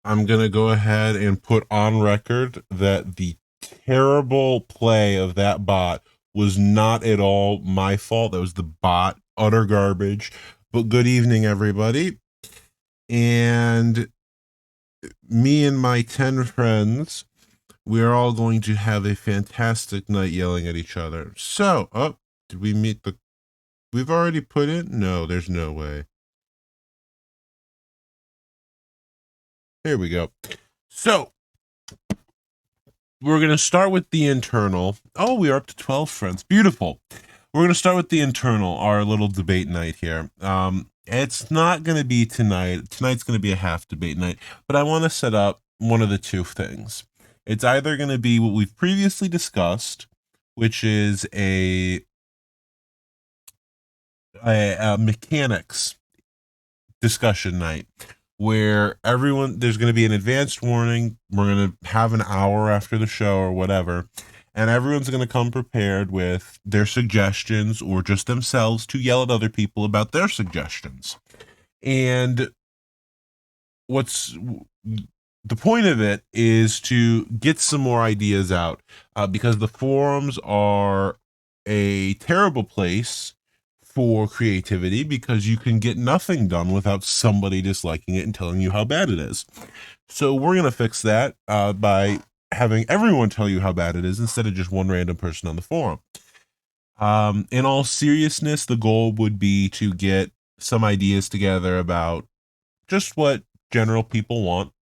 I'm going to go ahead and put on record that the terrible play of that bot was not at all my fault. That was the bot, utter garbage. But good evening, everybody. And me and my 10 friends, we are all going to have a fantastic night yelling at each other. So, did we meet the. We've already put in? No, there's no way. Here we go. So, we're going to start with the internal. Oh, we are up to 12 friends. Beautiful. We're going to start with the internal, our little debate night here. It's not going to be tonight. Tonight's going to be a half debate night, but I want to set up one of the two things. It's either going to be what we've previously discussed, which is a mechanics discussion night where there's going to be an advanced warning. We're going to have an hour after the show or whatever, and everyone's going to come prepared with their suggestions or just themselves to yell at other people about their suggestions. And what's the point of it is to get some more ideas out, because the forums are a terrible place for creativity because you can get nothing done without somebody disliking it and telling you how bad it is. So we're going to fix that by having everyone tell you how bad it is instead of just one random person on the forum. In all seriousness, the goal would be to get some ideas together about just what general people want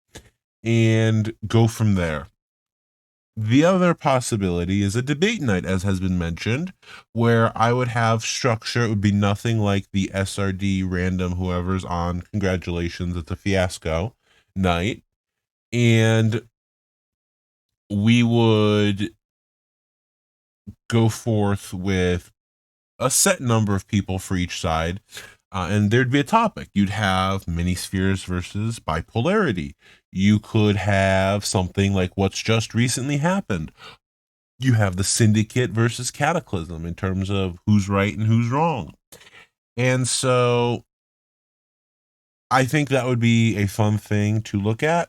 and go from there. The other possibility is a debate night, as has been mentioned, where I would have structure. It would be nothing like the SRD random whoever's on, congratulations, it's a fiasco night. And we would go forth with a set number of people for each side. And there'd be a topic. You'd have mini spheres versus bipolarity. You could have something like what's just recently happened. You have the syndicate versus cataclysm in terms of who's right and who's wrong. And so I think that would be a fun thing to look at.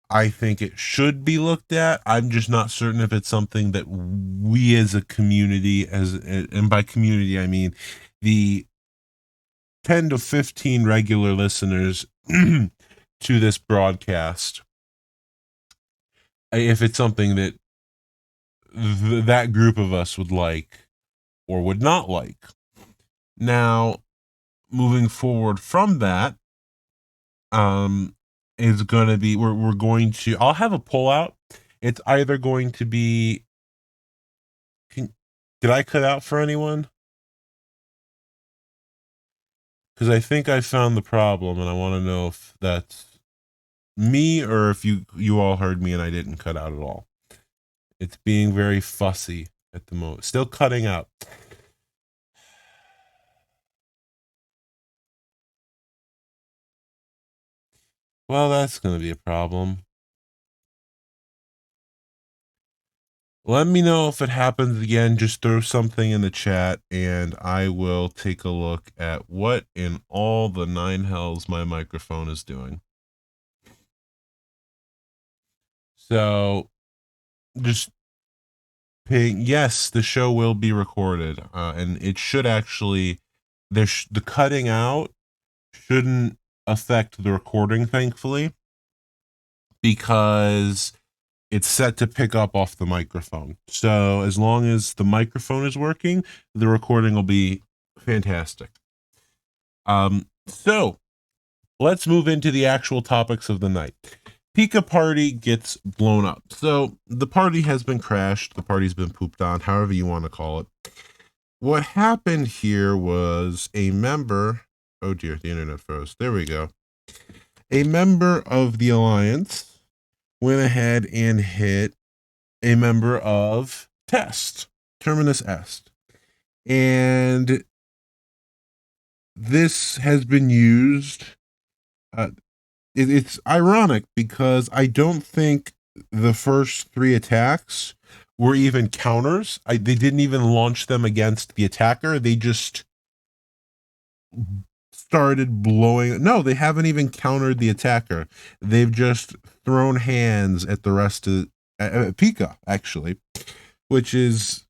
I think it should be looked at. I'm just not certain if it's something that we as a community, and by community I mean the 10 to 15 regular listeners to this broadcast, if it's something that that group of us would like or would not like. Now, moving forward from that, is going to be we're going to I'll have a pull out. It's either going to be did I cut out for anyone? Because I think I found the problem and I want to know if that's me or if you all heard me and I didn't cut out at all. It's being very fussy at the moment. Still cutting out. Well, that's going to be a problem. Let me know if it happens again. Just throw something in the chat and I will take a look at what in all the nine hells my microphone is doing. So just ping. Yes, the show will be recorded, and it should actually. The cutting out shouldn't affect the recording, thankfully, because it's set to pick up off the microphone. So as long as the microphone is working, the recording will be fantastic. So let's move into the actual topics of the night. Pika Party gets blown up. So the party has been crashed. The party's been pooped on, however you want to call it. What happened here was a member. Oh dear, the internet froze. There we go. A member of the Alliance went ahead and hit a member of Test, Terminus Est. And this has been used. It's ironic because I don't think the first three attacks were even counters. They didn't even launch them against the attacker. They just started blowing. No, they haven't even countered the attacker. They've just thrown hands at the rest of Pika, actually, which is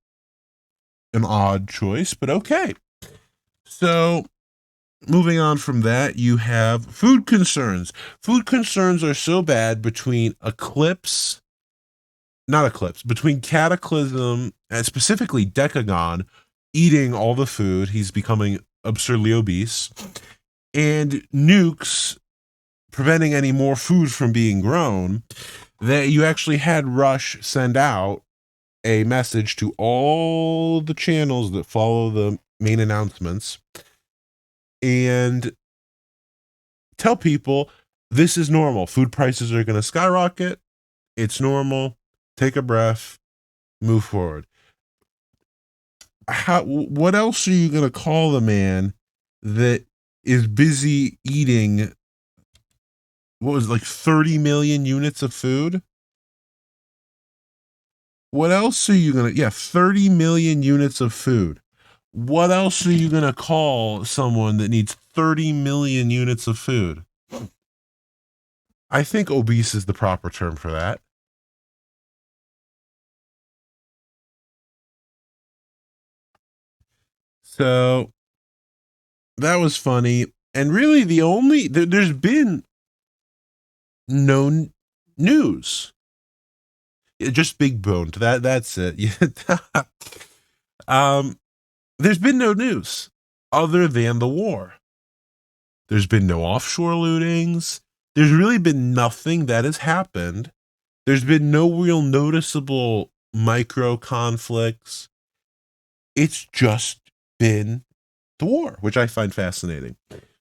an odd choice, but okay. So moving on from that, you have food concerns. Food concerns are so bad between Cataclysm and specifically Decagon eating all the food. He's becoming absurdly obese. And Nukes preventing any more food from being grown, that you actually had Rush send out a message to all the channels that follow the main announcements and tell people this is normal. Food prices are going to skyrocket. It's normal. Take a breath, move forward. What else are you going to call the man that is busy eating, what was it, like 30 million units of food? What else are you going to, 30 million units of food. What else are you going to call someone that needs 30 million units of food? I think obese is the proper term for that. So that was funny. And really, there's been no news. Just big boned. That's it. There's been no news other than the war. There's been no offshore lootings. There's really been nothing that has happened. There's been no real noticeable micro conflicts. It's just been the war, which I find fascinating.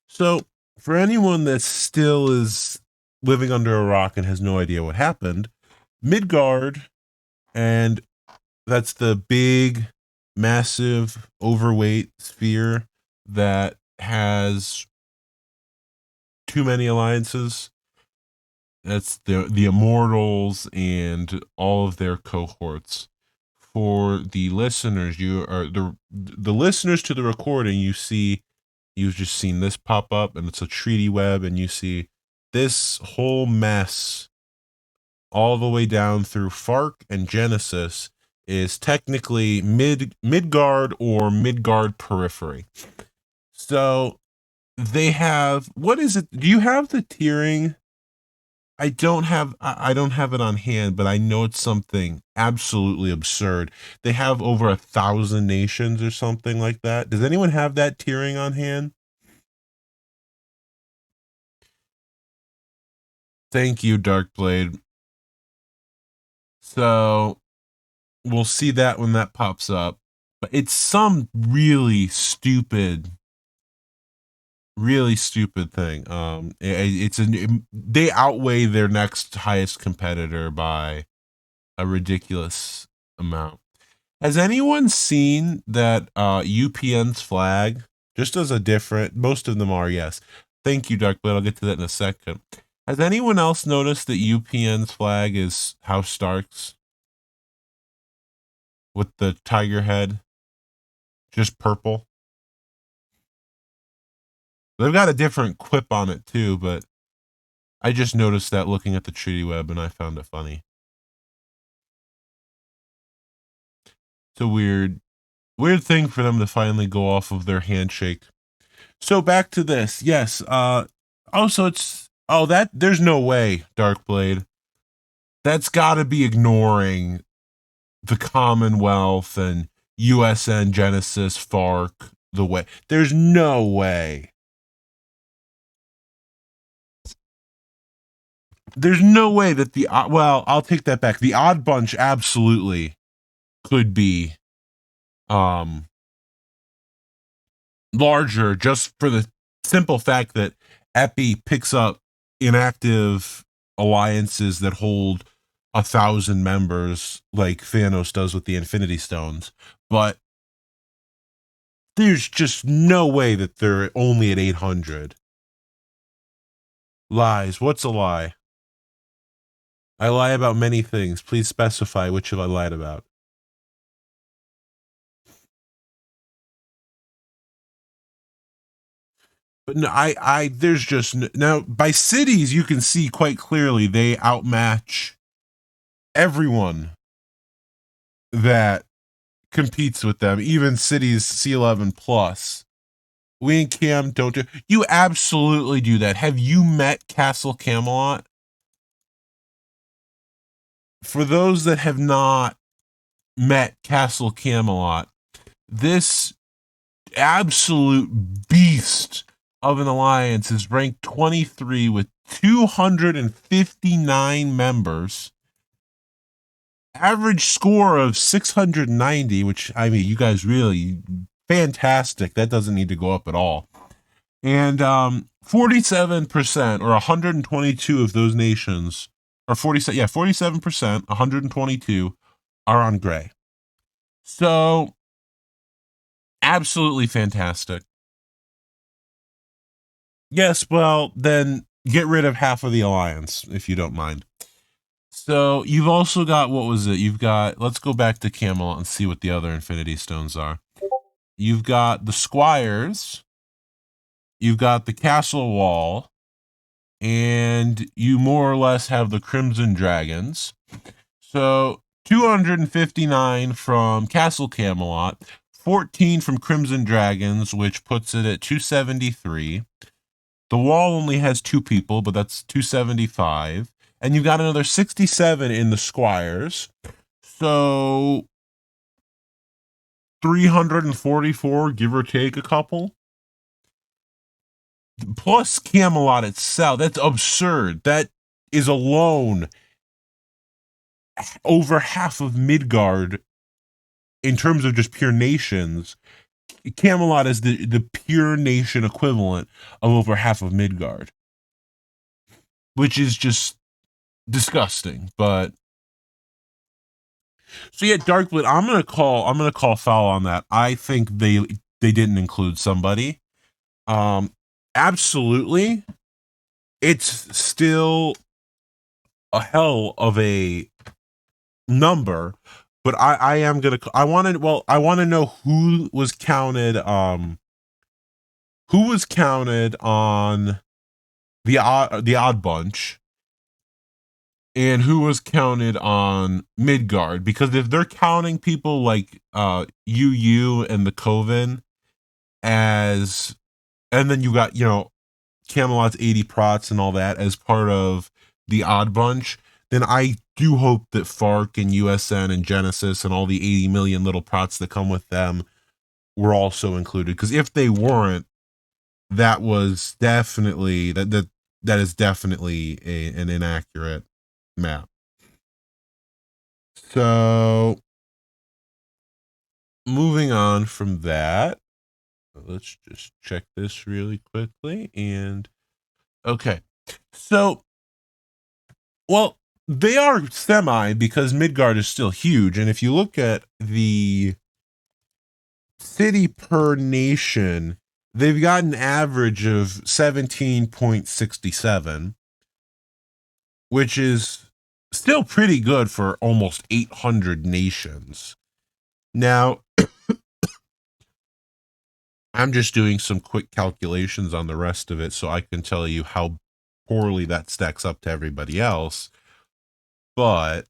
So, for anyone that still is living under a rock and has no idea what happened, Midgard, and that's the big, massive, overweight sphere that has too many alliances. That's the Immortals and all of their cohorts. For the listeners, you are the listeners to the recording. You've just seen this pop up, and it's a treaty web, and you see this whole mess all the way down through Fark and Genesis is technically Midgard or Midgard periphery. So they have, what is it? Do you have the tiering? I don't have it on hand, but I know it's something absolutely absurd. They have over 1,000 nations or something like that. Does anyone have that tiering on hand? Thank you, Darkblade. So we'll see that when that pops up. But it's some really stupid thing. They outweigh their next highest competitor by a ridiculous amount. Has anyone seen that UPN's flag? Just as a different, most of them are, yes. Thank you, Darkblade. I'll get to that in a second. Has anyone else noticed that UPN's flag is House Starks with the tiger head? Just purple. They've got a different quip on it too, but I just noticed that looking at the treaty web and I found it funny. It's a weird thing for them to finally go off of their handshake. So back to this. Yes. That there's no way, Darkblade. That's got to be ignoring the Commonwealth and USN Genesis Fark the way. There's no way. There's no way that I'll take that back. The Odd Bunch absolutely could be larger, just for the simple fact that Epi picks up inactive alliances that hold 1,000 members like Thanos does with the Infinity Stones. But there's just no way that they're only at 800. Lies. What's a lie? I lie about many things. Please specify which have I lied about. But no, there's just now by cities you can see quite clearly they outmatch everyone that competes with them, even cities C11 plus. We and Cam don't do. You absolutely do that. Have you met Castle Camelot? For those that have not met Castle Camelot, this absolute beast of an alliance is ranked 23 with 259 members. Average score of 690, which, I mean, you guys really fantastic. That doesn't need to go up at all. And 47% or 122 of those nations, or 47, yeah, 47%, 122 are on gray. So absolutely fantastic. Yes, well, then get rid of half of the alliance if you don't mind. So you've also got, what was it? You've got, let's go back to Camelot and see what the other Infinity Stones are. You've got the Squires, you've got the Castle Wall, and you more or less have the Crimson Dragons. So 259 from Castle Camelot, 14 from Crimson Dragons, which puts it at 273. The wall only has 2 people, but that's 275. And you've got another 67 in the Squires. So 344, give or take a couple. Plus Camelot itself. That's absurd. That is alone over half of Midgard in terms of just pure nations. Camelot is the pure nation equivalent of over half of Midgard, which is just disgusting. But so yeah, Darkblood, I'm gonna call foul on that. I think they didn't include somebody. Absolutely, it's still a hell of a number, but I am gonna I want to know who was counted on the odd bunch and who was counted on Midgard, because if they're counting people like UU and the Coven as, and then you got, Camelot's 80 prots and all that as part of the odd bunch, then I do hope that FARC and USN and Genesis and all the 80 million little prots that come with them were also included, because if they weren't, that was definitely that is definitely an inaccurate map. So moving on from that, let's just check this really quickly. And okay, so, well, they are semi because Midgard is still huge, and if you look at the city per nation, they've got an average of 17.67, which is still pretty good for almost 800 nations. Now, I'm just doing some quick calculations on the rest of it so I can tell you how poorly that stacks up to everybody else. But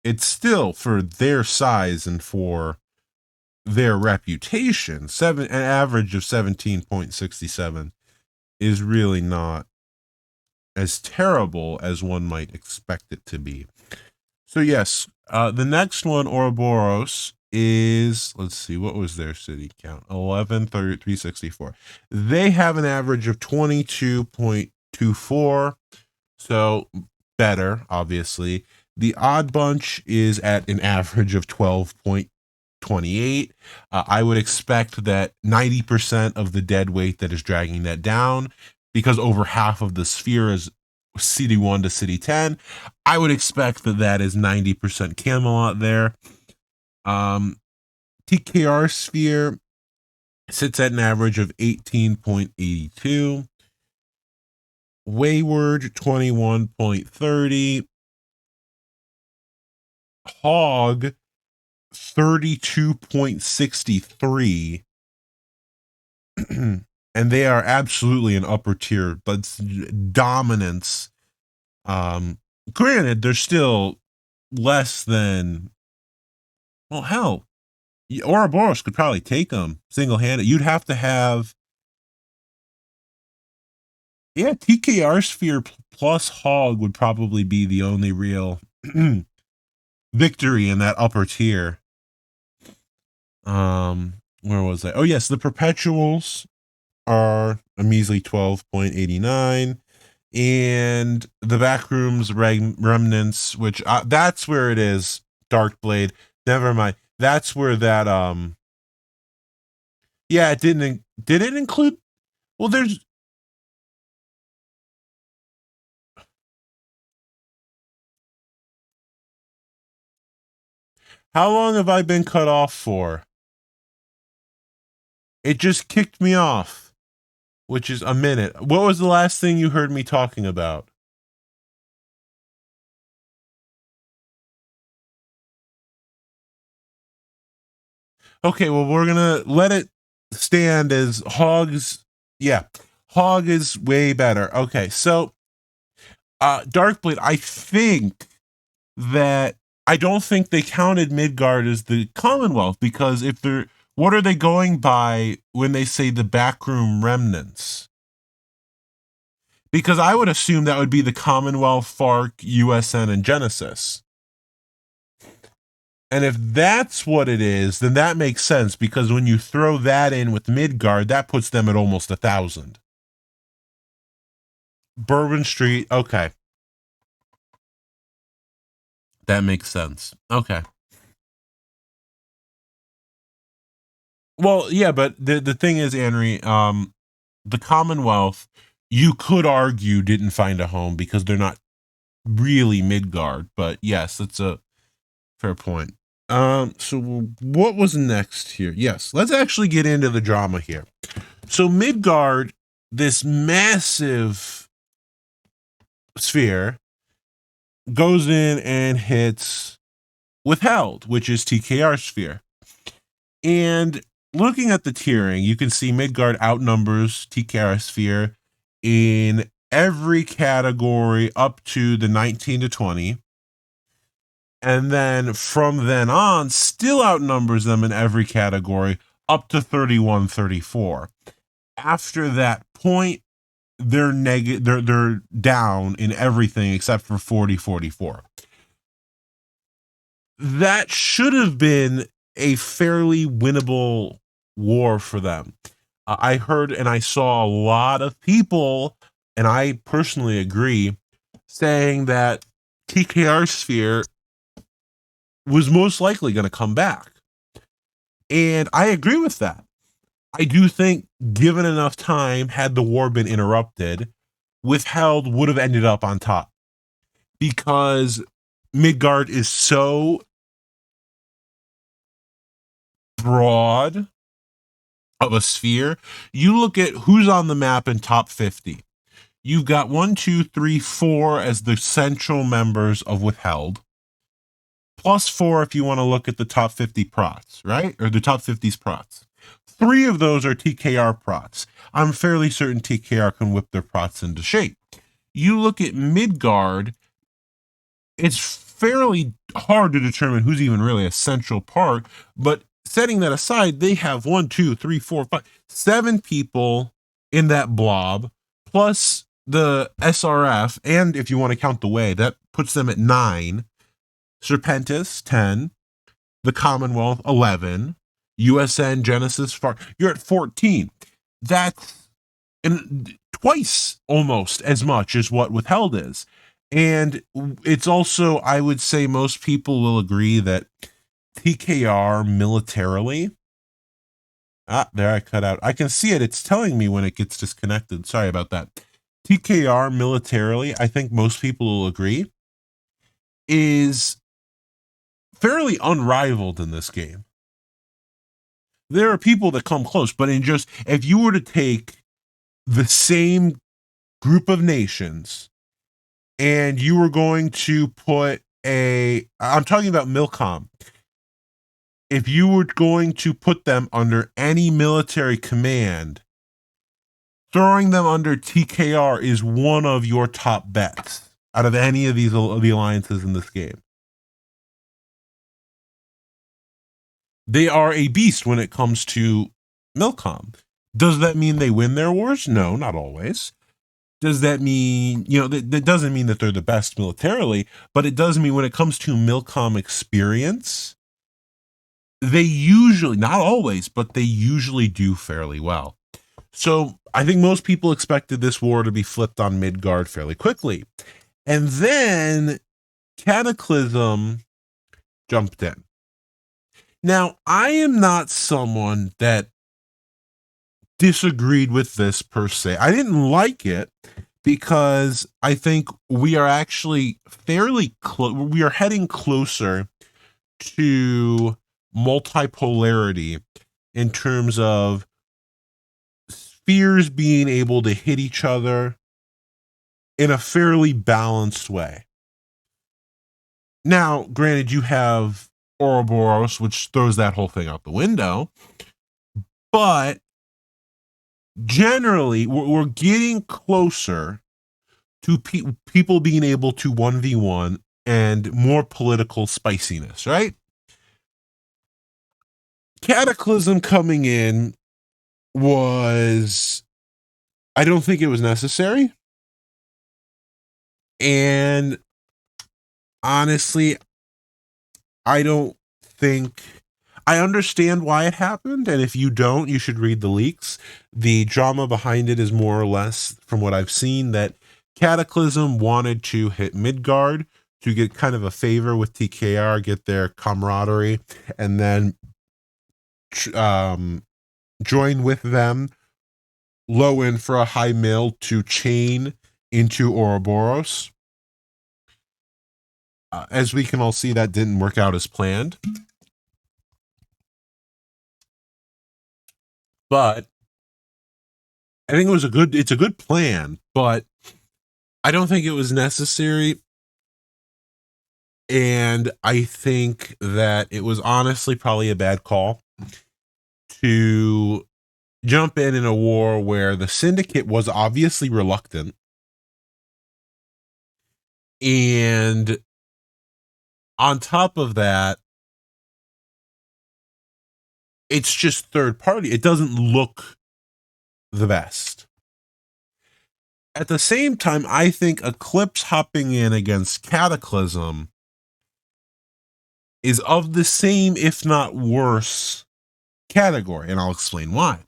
it's still, for their size and for their reputation, an average of 17.67 is really not as terrible as one might expect it to be. So yes, the next one, Ouroboros, is, let's see, what was their city count? 364. They have an average of 22.24, so better, obviously. The odd bunch is at an average of 12.28. I would expect that 90% of the dead weight that is dragging that down, because over half of the sphere is City 1 to City 10, I would expect that is 90% Camelot there. TKR sphere sits at an average of 18.82. Wayward 21.30. Hog 32.63. and they are absolutely an upper tier, but dominance. Granted, they're still less than, well, hell, Ouroboros could probably take them single handed. You'd have to have, yeah, TKR Sphere plus Hog would probably be the only real victory in that upper tier. Where was I? Oh, yes, the Perpetuals are a measly 12.89. And the Backrooms Remnants, which that's where it is. Darkblade. Never mind. That's where that yeah, it did it include, well, there's, how long have I been cut off for? It just kicked me off, which is a minute. What was the last thing you heard me talking about? Okay, well, we're gonna let it stand as Hog's. Yeah, Hog is way better. Okay, so Darkblade, I think that I don't think they counted Midgard as the Commonwealth, because if they're, what are they going by when they say the backroom remnants? Because I would assume that would be the Commonwealth, FARC, USN, and Genesis. And if that's what it is, then that makes sense, because when you throw that in with Midgard, that puts them at almost 1,000. Bourbon Street, okay. That makes sense. Okay. Well, yeah, but the thing is, Henry, the Commonwealth, you could argue, didn't find a home because they're not really Midgard. But yes, that's a fair point. So what was next here? Yes, let's actually get into the drama here. So Midgard, this massive sphere, goes in and hits Withheld, which is TKR sphere. And looking at the tiering, you can see Midgard outnumbers TKR sphere in every category up to the 19 to 20. And then from then on, still outnumbers them in every category up to 31, 34. After that point, they're down in everything except for 40, 44. That should have been a fairly winnable war for them. I heard and I saw a lot of people, and I personally agree, saying that TKR Sphere was most likely going to come back. And I agree with that. I do think, given enough time, had the war been interrupted, Withheld would have ended up on top, because Midgard is so broad of a sphere. You look at who's on the map in top 50. You've got 1, 2, 3, 4 as the central members of Withheld, plus 4 if you want to look at the top 50 prots, right? Or the top 50's prots. 3 of those are TKR prots. I'm fairly certain TKR can whip their prots into shape. You look at Midgard, it's fairly hard to determine who's even really a central part, but setting that aside, they have 1, 2, 3, 4, 5, 7 people in that blob, plus the SRF, and if you want to count the way, that puts them at 9. Serpentis, 10. The Commonwealth, 11. USN, Genesis, FAR, you're at 14. That's twice almost as much as what Withheld is. And it's also, I would say most people will agree that TKR militarily, there I cut out. I can see it. It's telling me when it gets disconnected. Sorry about that. TKR militarily, I think most people will agree, is fairly unrivaled in this game. There are people that come close, but in just, if you were to take the same group of nations and you were going to put I'm talking about Milcom, if you were going to put them under any military command, throwing them under TKR is one of your top bets out of any of the alliances in this game. They are a beast when it comes to Milcom. Does that mean they win their wars? No, not always. Does that mean, that doesn't mean that they're the best militarily, but it does mean when it comes to Milcom experience, they usually, not always, but they usually do fairly well. So I think most people expected this war to be flipped on Midgard fairly quickly. And then Cataclysm jumped in. Now, I am not someone that disagreed with this per se. I didn't like it because I think we are actually fairly close. We are heading closer to multipolarity in terms of spheres being able to hit each other in a fairly balanced way. Now, granted, you have Ouroboros, which throws that whole thing out the window, but generally, we're getting closer to people being able to 1v1 and more political spiciness, right? Cataclysm coming in I don't think it was necessary. And honestly, I don't think I understand why it happened, and if you don't, you should read the leaks. The drama behind it is more or less, from what I've seen, that Cataclysm wanted to hit Midgard to get kind of a favor with TKR, get their camaraderie, and then join with them low in for a high mill to chain into Ouroboros. As we can all see, that didn't work out as planned. But I think it's a good plan, but I don't think it was necessary. And I think that it was honestly probably a bad call to jump in a war where the Syndicate was obviously reluctant. And on top of that, it's just third party. It doesn't look the best. At the same time, I think Eclipse hopping in against Cataclysm is of the same, if not worse, category, and I'll explain why.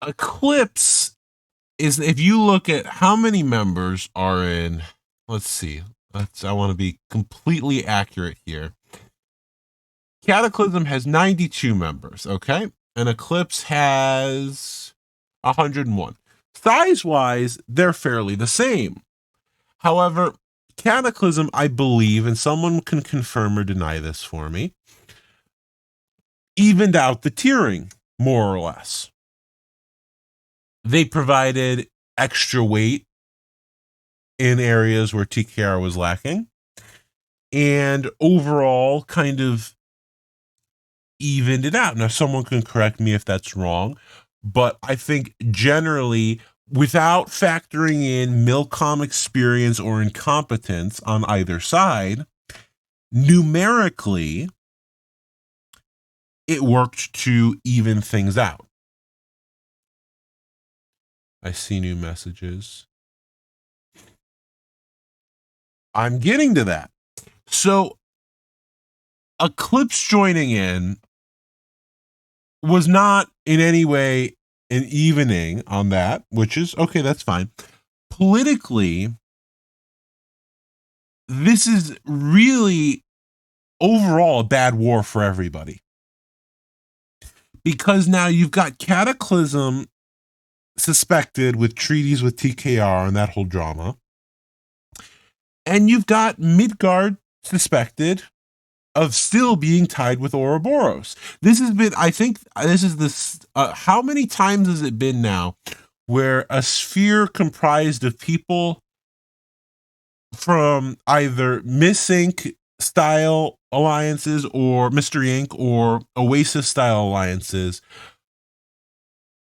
Eclipse is, if you look at how many members are in, let's see, I want to be completely accurate here. Cataclysm has 92 members, okay? And Eclipse has 101. Size-wise, they're fairly the same. However, Cataclysm, I believe, and someone can confirm or deny this for me, evened out the tiering, more or less. They provided extra weight in areas where TKR was lacking, and overall kind of evened it out. Now, someone can correct me if that's wrong, but I think generally, without factoring in Milcom experience or incompetence on either side, numerically, it worked to even things out. I see new messages. I'm getting to that. So, Eclipse joining in was not in any way an evening on that, which is okay, that's fine. Politically, this is really overall a bad war for everybody. Because now you've got Cataclysm suspected with treaties with TKR and that whole drama. And you've got Midgard suspected of still being tied with Ouroboros. This has been, I think, this is this. How many times has it been now where a sphere comprised of people from either Miss Inc. style alliances or Mystery Inc. or Oasis style alliances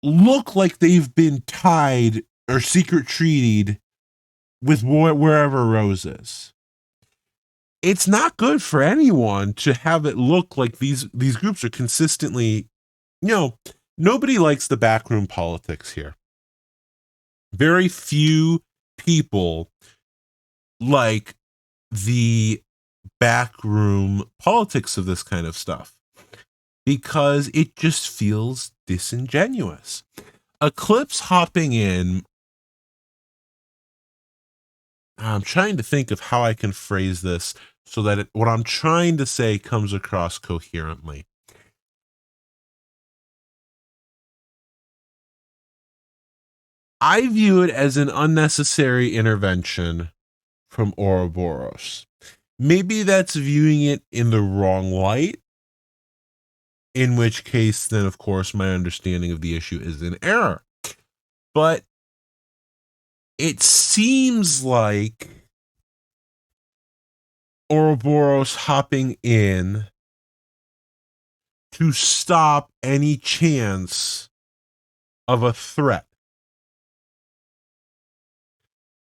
look like they've been tied or secret treated with wherever Rose is. It's not good for anyone to have it look like these groups are consistently, nobody likes the backroom politics here. Very few people like the backroom politics of this kind of stuff because it just feels disingenuous. Eclipse hopping in, I'm trying to think of how I can phrase this so that what I'm trying to say comes across coherently. I view it as an unnecessary intervention from Ouroboros. Maybe that's viewing it in the wrong light, in which case, then, of course, my understanding of the issue is in error. But it seems like Ouroboros hopping in to stop any chance of a threat.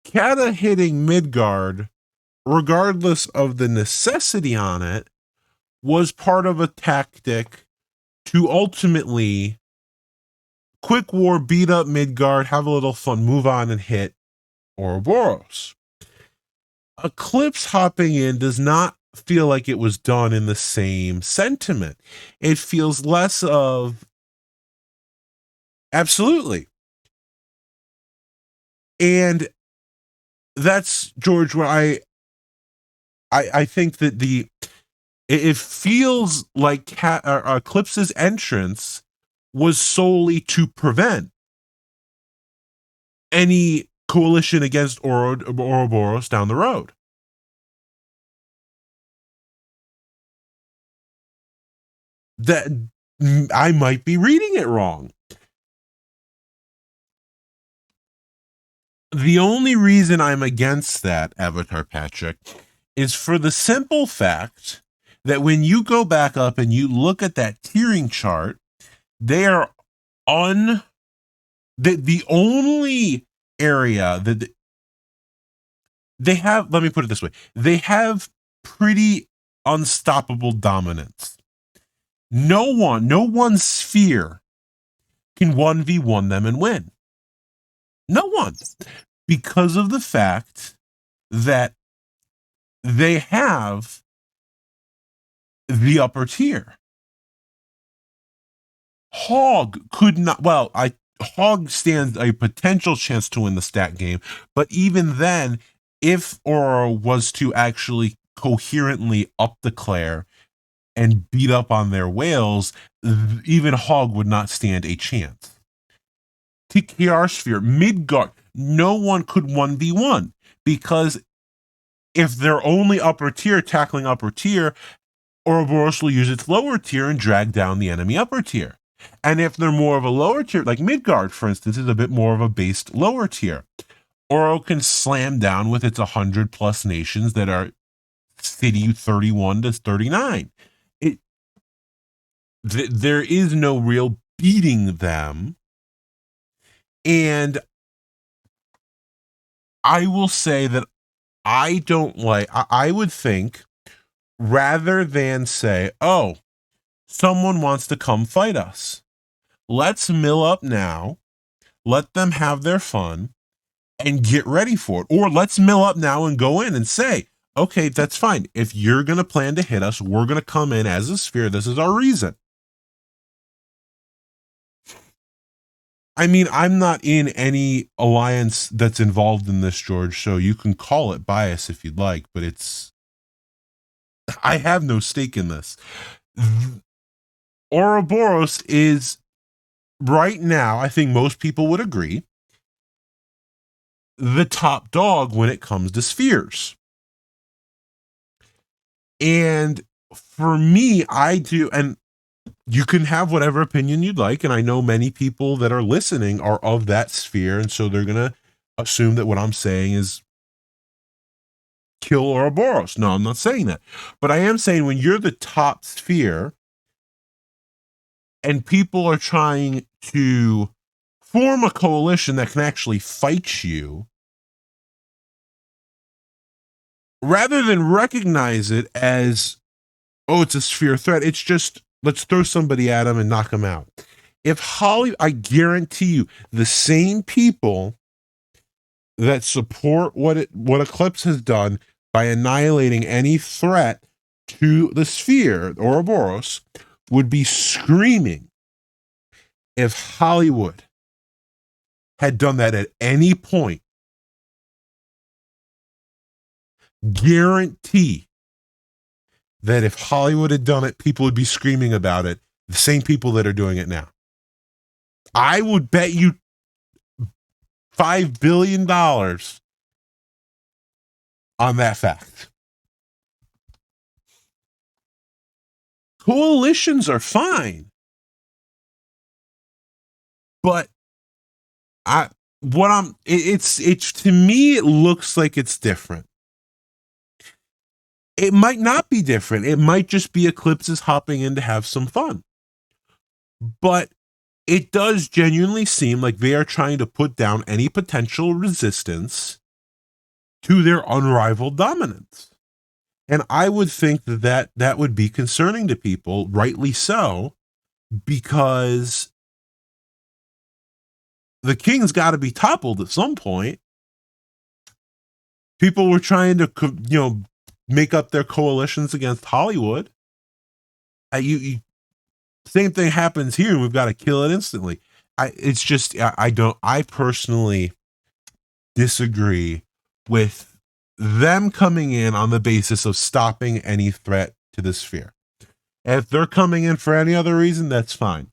Kata hitting Midgard, regardless of the necessity on it, was part of a tactic to ultimately quick war, beat up Midgard, have a little fun, move on and hit Ouroboros. Eclipse hopping in does not feel like it was done in the same sentiment. It feels less of absolutely. And that's, George, where I think that it feels like Eclipse's entrance was solely to prevent any coalition against Ouroboros down the road. That I might be reading it wrong. The only reason I'm against that, Avatar Patrick, is for the simple fact that when you go back up and you look at that tiering chart, they are the only area that they have, let me put it this way, they have pretty unstoppable dominance. No one sphere can 1v1 them and win. No one. Because of the fact that they have the upper tier. Hog could not, Hog stands a potential chance to win the stat game, but even then, if Aura was to actually coherently up declare and beat up on their whales, even Hog would not stand a chance. TKR sphere, Midgard, no one could 1v1 because if they're only upper tier tackling upper tier, Ouroboros will use its lower tier and drag down the enemy upper tier. And if they're more of a lower tier, like Midgard, for instance, is a bit more of a based lower tier, Oro can slam down with its 100 plus nations that are city 31 to 39. There is no real beating them. And I will say that I would think, rather than say, oh, someone wants to come fight us, let's mill up now, let them have their fun, and get ready for it. Or let's mill up now and go in and say, okay, that's fine. If you're going to plan to hit us, we're going to come in as a sphere. This is our reason. I mean, I'm not in any alliance that's involved in this, George, so you can call it bias if you'd like, but I have no stake in this. Ouroboros is, right now, I think most people would agree, the top dog when it comes to spheres. And for me, I do, and you can have whatever opinion you'd like, and I know many people that are listening are of that sphere, and so they're going to assume that what I'm saying is kill Ouroboros. No, I'm not saying that. But I am saying when you're the top sphere and people are trying to form a coalition that can actually fight you, rather than recognize it as, oh, it's a sphere threat. It's just, let's throw somebody at him and knock him out. If Hollywood, I guarantee you, the same people that support what Eclipse has done by annihilating any threat to the sphere, Ouroboros, would be screaming if Hollywood had done that at any point. Guarantee that if Hollywood had done it, people would be screaming about it. The same people that are doing it now. I would bet you $5 billion on that fact. Coalitions are fine, but it's to me, it looks like it's different. It might not be different. It might just be Eclipses hopping in to have some fun. But it does genuinely seem like they are trying to put down any potential resistance to their unrivaled dominance. And I would think that would be concerning to people, rightly so, because the king's got to be toppled at some point. People were trying to, make up their coalitions against Hollywood. Same thing happens here. We've got to kill it instantly. I personally disagree with them coming in on the basis of stopping any threat to the sphere. If they're coming in for any other reason, that's fine.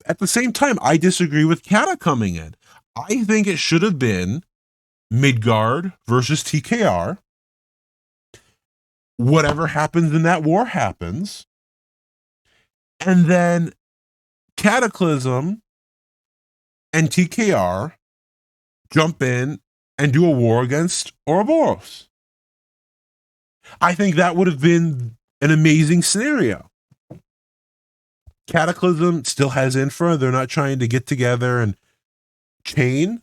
At the same time, I disagree with Kata coming in. I think it should have been Midgard versus TKR. Whatever happens in that war happens. And then Cataclysm and TKR jump in and do a war against Ouroboros. I think that would have been an amazing scenario. Cataclysm still has infra. They're not trying to get together and chain.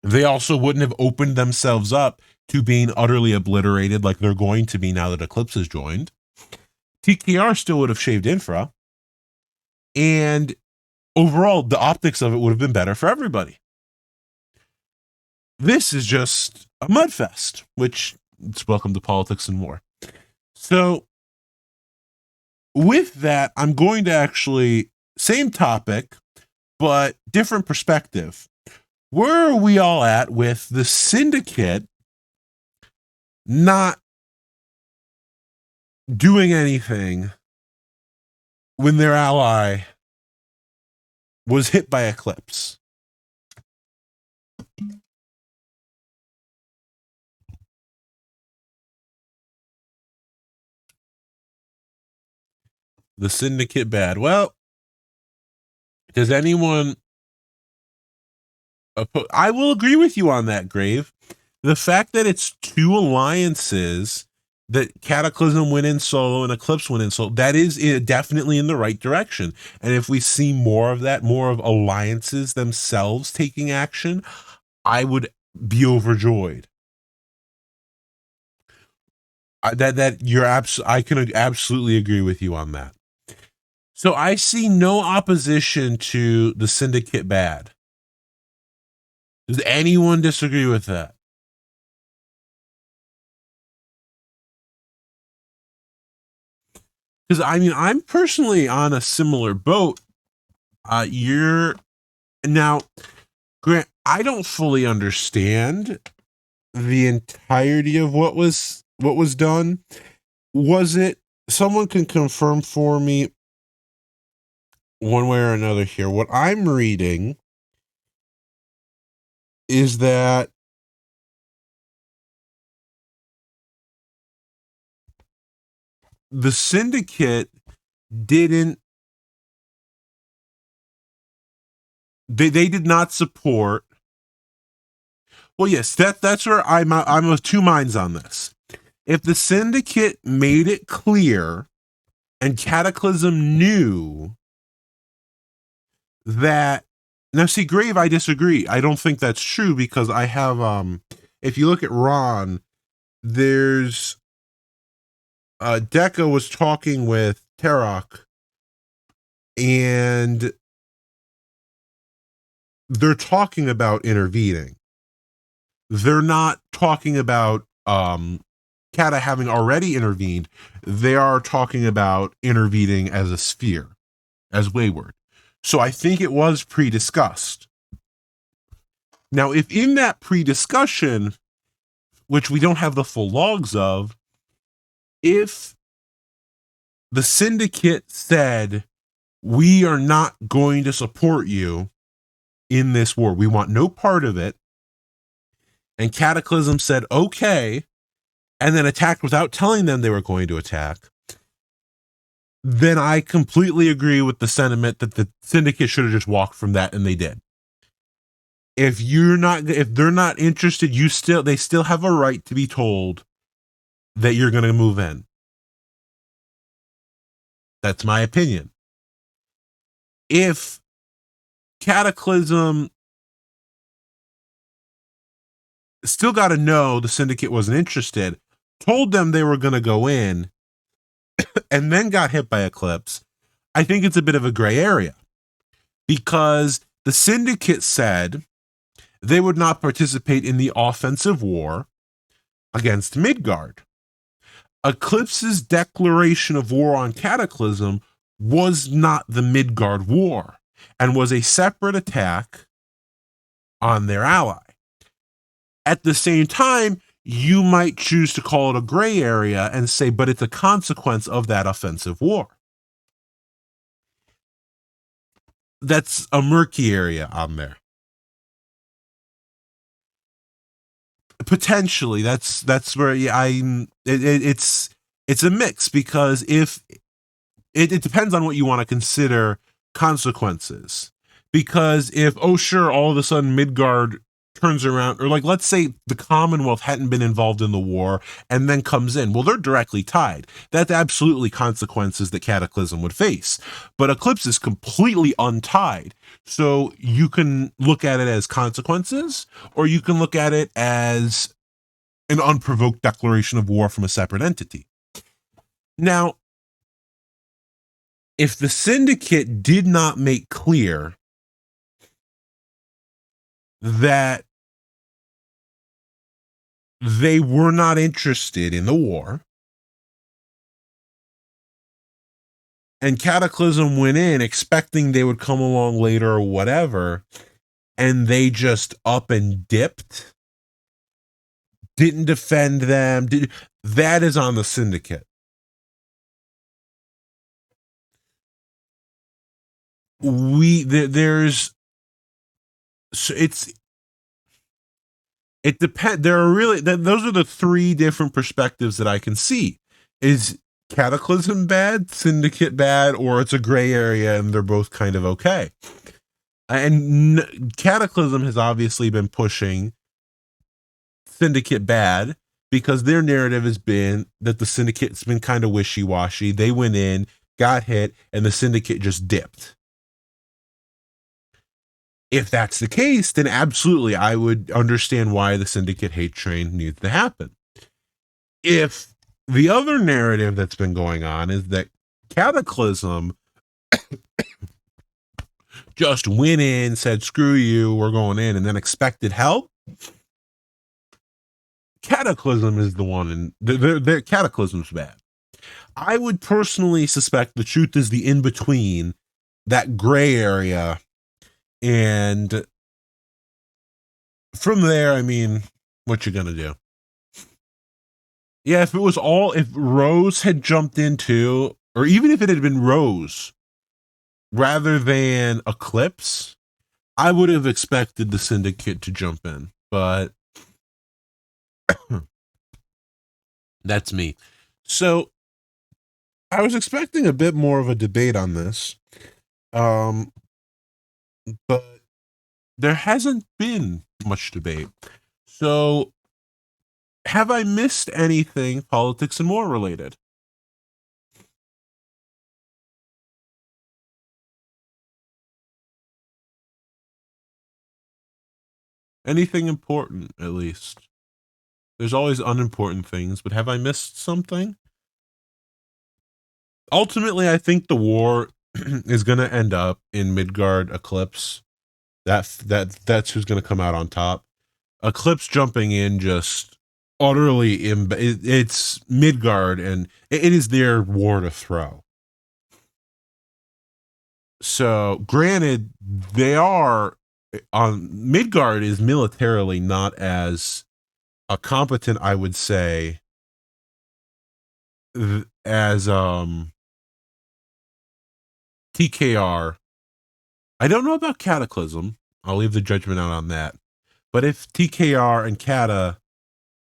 They also wouldn't have opened themselves up to being utterly obliterated like they're going to be now that Eclipse has joined. TKR still would have shaved infra. And overall, the optics of it would have been better for everybody. This is just a mudfest, which it's welcome to politics and war. So with that, I'm going to actually, same topic, but different perspective. Where are we all at with the syndicate not doing anything when their ally was hit by Eclipse? The syndicate bad. Well, does anyone... I will agree with you on that, Grave. The fact that it's two alliances, that Cataclysm went in solo and Eclipse went in solo, that is definitely in the right direction. And if we see more of that, more of alliances themselves taking action, I would be overjoyed. I can absolutely agree with you on that. So I see no opposition to the syndicate bad. Does anyone disagree with that? Because I'm personally on a similar boat. Grant, I don't fully understand the entirety of what was done. Was it, someone can confirm for me one way or another here. What I'm reading is that the syndicate didn't, they did not support. Well, yes, that's where I'm of two minds on this. If the syndicate made it clear and Cataclysm knew that Now, see, Grave, I disagree. I don't think that's true because I have, if you look at Ron, there's, Deca was talking with Terok, and they're talking about intervening. They're not talking about, Kata having already intervened. They are talking about intervening as a sphere, as Wayward. So I think it was pre-discussed. Now, if in that pre-discussion, which we don't have the full logs of, if the syndicate said, we are not going to support you in this war, we want no part of it, and Cataclysm said, okay, and then attacked without telling them they were going to attack, then I completely agree with the sentiment that the syndicate should have just walked from that, and they did. If they're not interested, they still have a right to be told that you're going to move in. That's my opinion. If Cataclysm still got to know the syndicate wasn't interested, told them they were going to go in, and then got hit by Eclipse, I think it's a bit of a gray area. Because the syndicate said they would not participate in the offensive war against Midgard. Eclipse's declaration of war on Cataclysm was not the Midgard War and was a separate attack on their ally. At the same time, you might choose to call it a gray area and say, but it's a consequence of that offensive war. That's a murky area on there. Potentially, that's where it's a mix, because if it depends on what you want to consider consequences. Because if, oh sure, all of a sudden Midgard turns around, or like let's say the Commonwealth hadn't been involved in the war and then comes in, well, they're directly tied. That's absolutely consequences that Cataclysm would face. But Eclipse is completely untied. So you can look at it as consequences, or you can look at it as an unprovoked declaration of war from a separate entity. Now, if the syndicate did not make clear that they were not interested in the war, and Cataclysm went in expecting they would come along later or whatever, and they just up and dipped, didn't defend them, that is on the syndicate. There's, so it depends. There are really, those are the three different perspectives that I can see. Is Cataclysm bad, Syndicate bad, or it's a gray area and they're both kind of okay? And Cataclysm has obviously been pushing Syndicate bad because their narrative has been that the Syndicate's been kind of wishy-washy. They went in, got hit, and the Syndicate just dipped. If that's the case, then absolutely, I would understand why the Syndicate hate train needs to happen. If the other narrative that's been going on is that Cataclysm just went in, said, screw you, we're going in, and then expected help, Cataclysm is the one, and their Cataclysm's bad. I would personally suspect the truth is the in-between, that gray area. And from there, I mean, what you gonna do? Yeah, if Rose had jumped into, or even if it had been Rose rather than Eclipse, I would have expected the Syndicate to jump in, but that's me. So I was expecting a bit more of a debate on this. But there hasn't been much debate. So, have I missed anything politics and more related? Anything important, at least. There's always unimportant things, but have I missed something? Ultimately, I think the war is going to end up in Midgard Eclipse. That's who's going to come out on top. Eclipse jumping in just utterly it's Midgard, and it is their war to throw. So, granted, they are on Midgard is militarily not as competent, I would say, as TKR. I don't know about Cataclysm. I'll leave the judgment out on that. But if TKR and Kata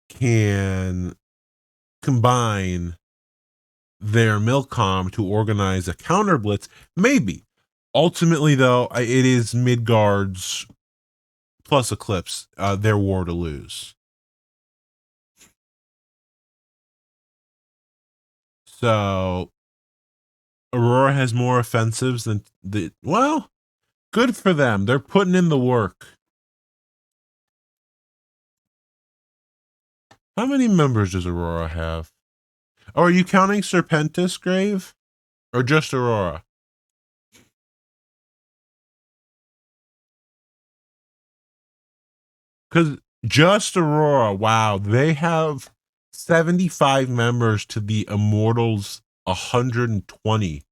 can combine their Milcom to organize a counter blitz, maybe. Ultimately, though, it is Midgard's plus Eclipse, their war to lose. So Aurora has more offensives than well, good for them. They're putting in the work. How many members does Aurora have? Oh, are you counting Serpentis Grave? Or just Aurora? Because just Aurora, wow, they have 75 members to the Immortals 120.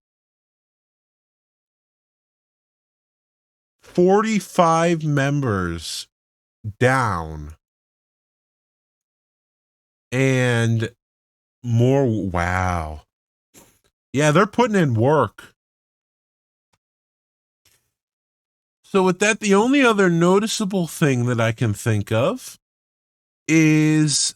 45 members down. And more, wow. Yeah, they're putting in work. So with that, the only other noticeable thing that I can think of is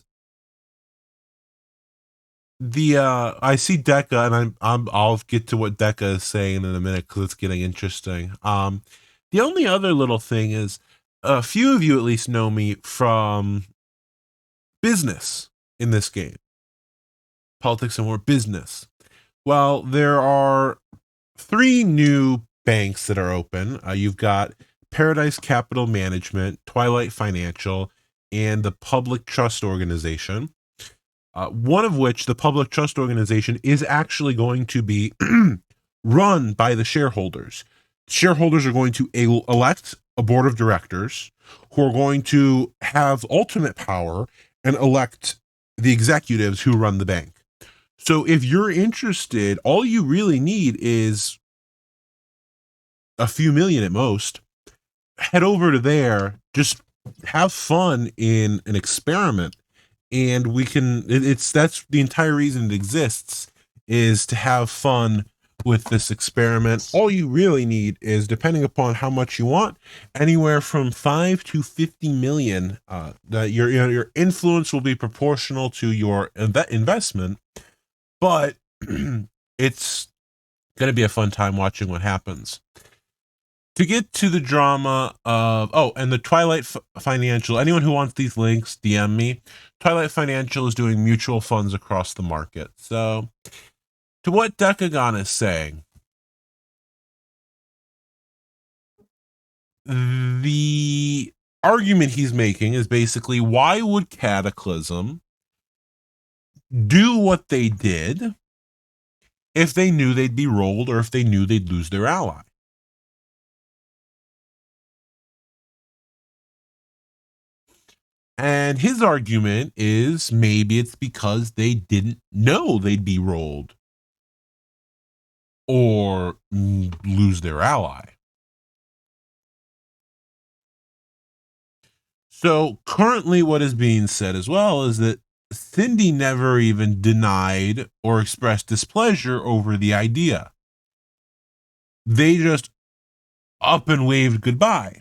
the I see Deca, and I'll get to what Deca is saying in a minute because it's getting interesting. The only other little thing is a few of you at least know me from business in this game, politics and more business. Well, there are 3 new banks that are open. You've got Paradise Capital Management, Twilight Financial, and the Public Trust Organization. One of which, the Public Trust Organization, is actually going to be run by the shareholders. Shareholders are going to elect a board of directors who are going to have ultimate power and elect the executives who run the bank. So if you're interested, all you really need is a few million at most. Head over to there, just have fun in an experiment, and we can that's the entire reason it exists, is to have fun with this experiment. All you really need is, depending upon how much you want, anywhere from 5 to 50 million. Your influence will be proportional to your investment, but it's going to be a fun time watching what happens. To get to the drama of, and the Twilight Financial, anyone who wants these links, DM me. Twilight Financial is doing mutual funds across the market. So, to what Decagon is saying, the argument he's making is basically, why would Cataclysm do what they did if they knew they'd be rolled or if they knew they'd lose their ally? And his argument is maybe it's because they didn't know they'd be rolled or lose their ally. So currently what is being said as well is that Cindy never even denied or expressed displeasure over the idea. They just up and waved goodbye.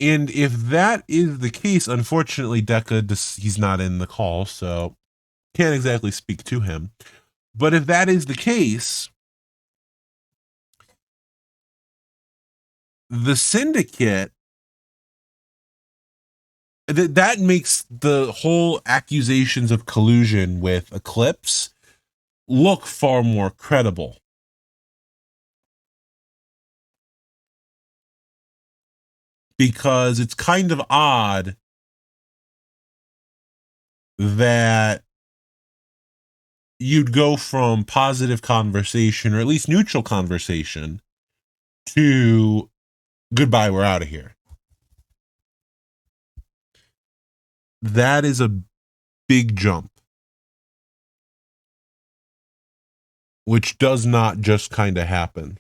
And if that is the case, unfortunately, Deca, he's not in the call, so can't exactly speak to him. But if that is the case, the syndicate, that makes the whole accusations of collusion with Eclipse look far more credible. because it's kind of odd that you'd go from positive conversation, or at least neutral conversation, to goodbye, we're out of here. That is a big jump, which does not just kind of happen.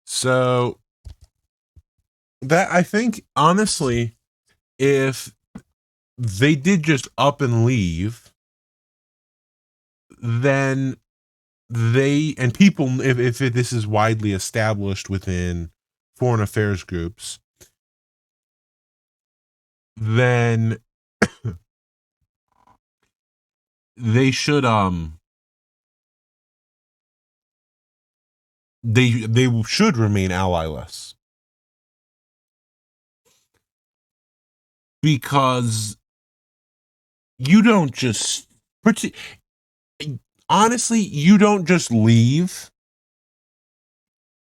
So that, I think, honestly, if they did just up and leave, then they, and people, if this is widely established within foreign affairs groups, then they should they should remain ally-less, because you don't just honestly, you don't just leave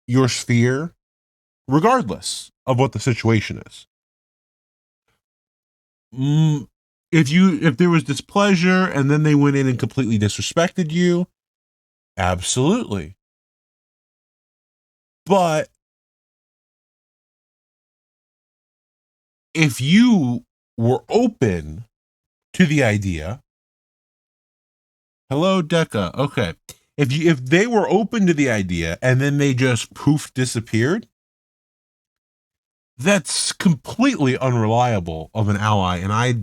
your sphere regardless of what the situation is. If there was displeasure and then they went in and completely disrespected you, absolutely. But if you were open to the idea, hello Decca, okay, if they were open to the idea and then they just poof disappeared, that's completely unreliable of an ally. And I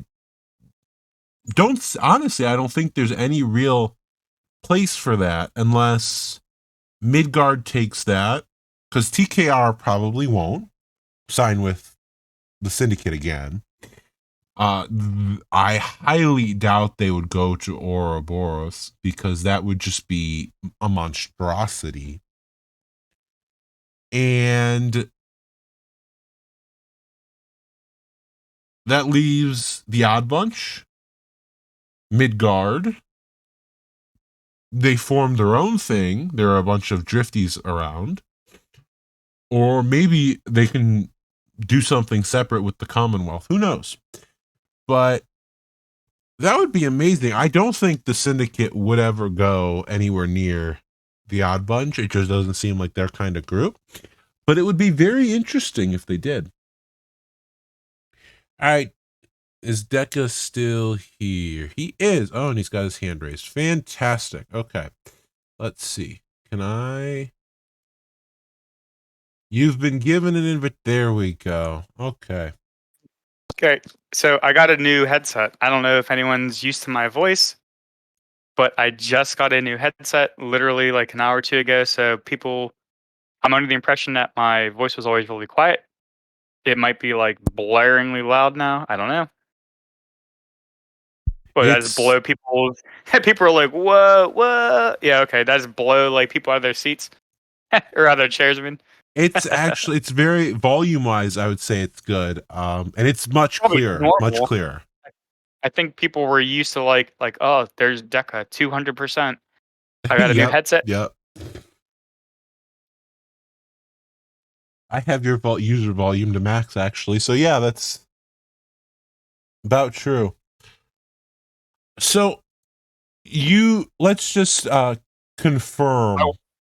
don't think there's any real place for that unless Midgard takes that, because TKR probably won't sign with the Syndicate again. I highly doubt they would go to Ouroboros, because that would just be a monstrosity. And that leaves the Odd Bunch, Midgard. They form their own thing. There are a bunch of drifties around. Or maybe they can do something separate with the Commonwealth. Who knows? But that would be amazing. I don't think the Syndicate would ever go anywhere near the Odd Bunch. It just doesn't seem like their kind of group. But it would be very interesting if they did. All right. Is Deca still here? He is. Oh, and he's got his hand raised. Fantastic. Okay. Let's see. Can I? You've been given an invite. There we go. Okay. Okay, so I got a new headset. I don't know if anyone's used to my voice, but I just got a new headset literally like an hour or two ago. So I'm under the impression that my voice was always really quiet. It might be like blaringly loud now. I don't know. But that just blow people. People are like, whoa, whoa. Yeah, okay. That just blow like people out of their seats or out of their chairs. I mean, it's actually, it's very volume wise, I would say it's good. And it's much clearer, much clearer. I think people were used to like, oh, there's Deca 200%. I got a new headset. Yep. I have your user volume to max actually. So yeah, that's about true. So let's just confirm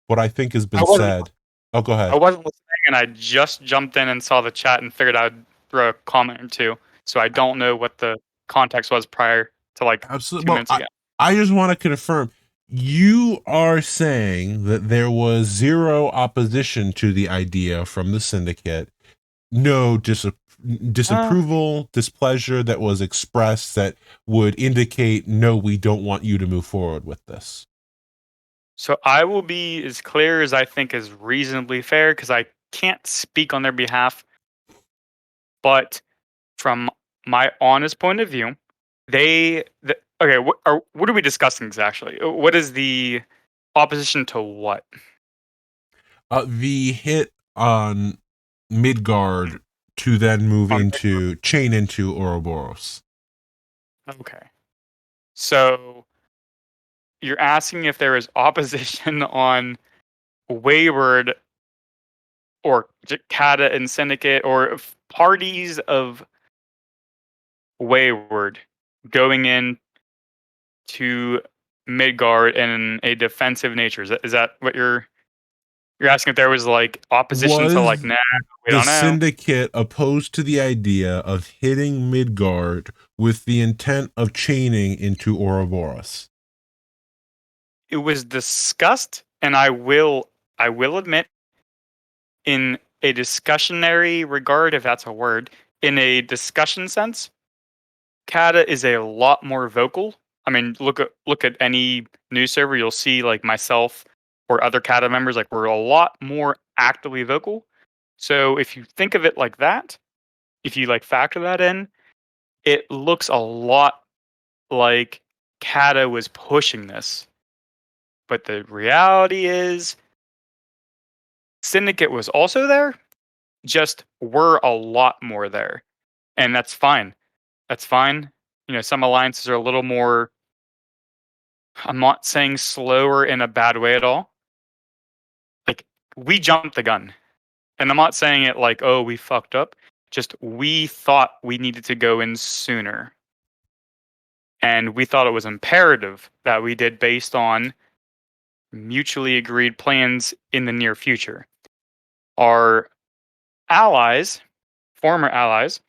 what I think has been said. Oh, go ahead. I wasn't listening, and I just jumped in and saw the chat and figured I'd throw a comment or two. So I don't know what the context was prior to like absolutely 2 minutes ago. I just want to confirm. You are saying that there was zero opposition to the idea from the Syndicate, no disapproval, displeasure that was expressed that would indicate, no, we don't want you to move forward with this. So I will be as clear as I think is reasonably fair, because I can't speak on their behalf. But from my honest point of view, okay, what are we discussing exactly? What is the opposition to what? The hit on Midgard to then move On into chain into Ouroboros. okay, so you're asking if there is opposition on Wayward or Kata and Syndicate or parties of Wayward going in to Midgard in a defensive nature. Is that what you're asking if there was like opposition to like Was nah, we the don't know. syndicate opposed to the idea of hitting Midgard with the intent of chaining into Ouroboros? It was discussed, and I will admit, in a discussionary regard, if that's a word, in a discussion sense, Kata is a lot more vocal. I mean, look at any news server, you'll see like myself or other Kata members, like we're a lot more actively vocal. So if you think of it like that, if you like factor that in, it looks a lot like Kata was pushing this. But the reality is Syndicate was also there, just we're a lot more there. And that's fine. That's fine. Some alliances are a little more, I'm not saying slower in a bad way at all. Like, we jumped the gun. And I'm not saying it like, oh, we fucked up. Just we thought we needed to go in sooner. And we thought it was imperative that we did based on mutually agreed plans in the near future. Our allies, former allies,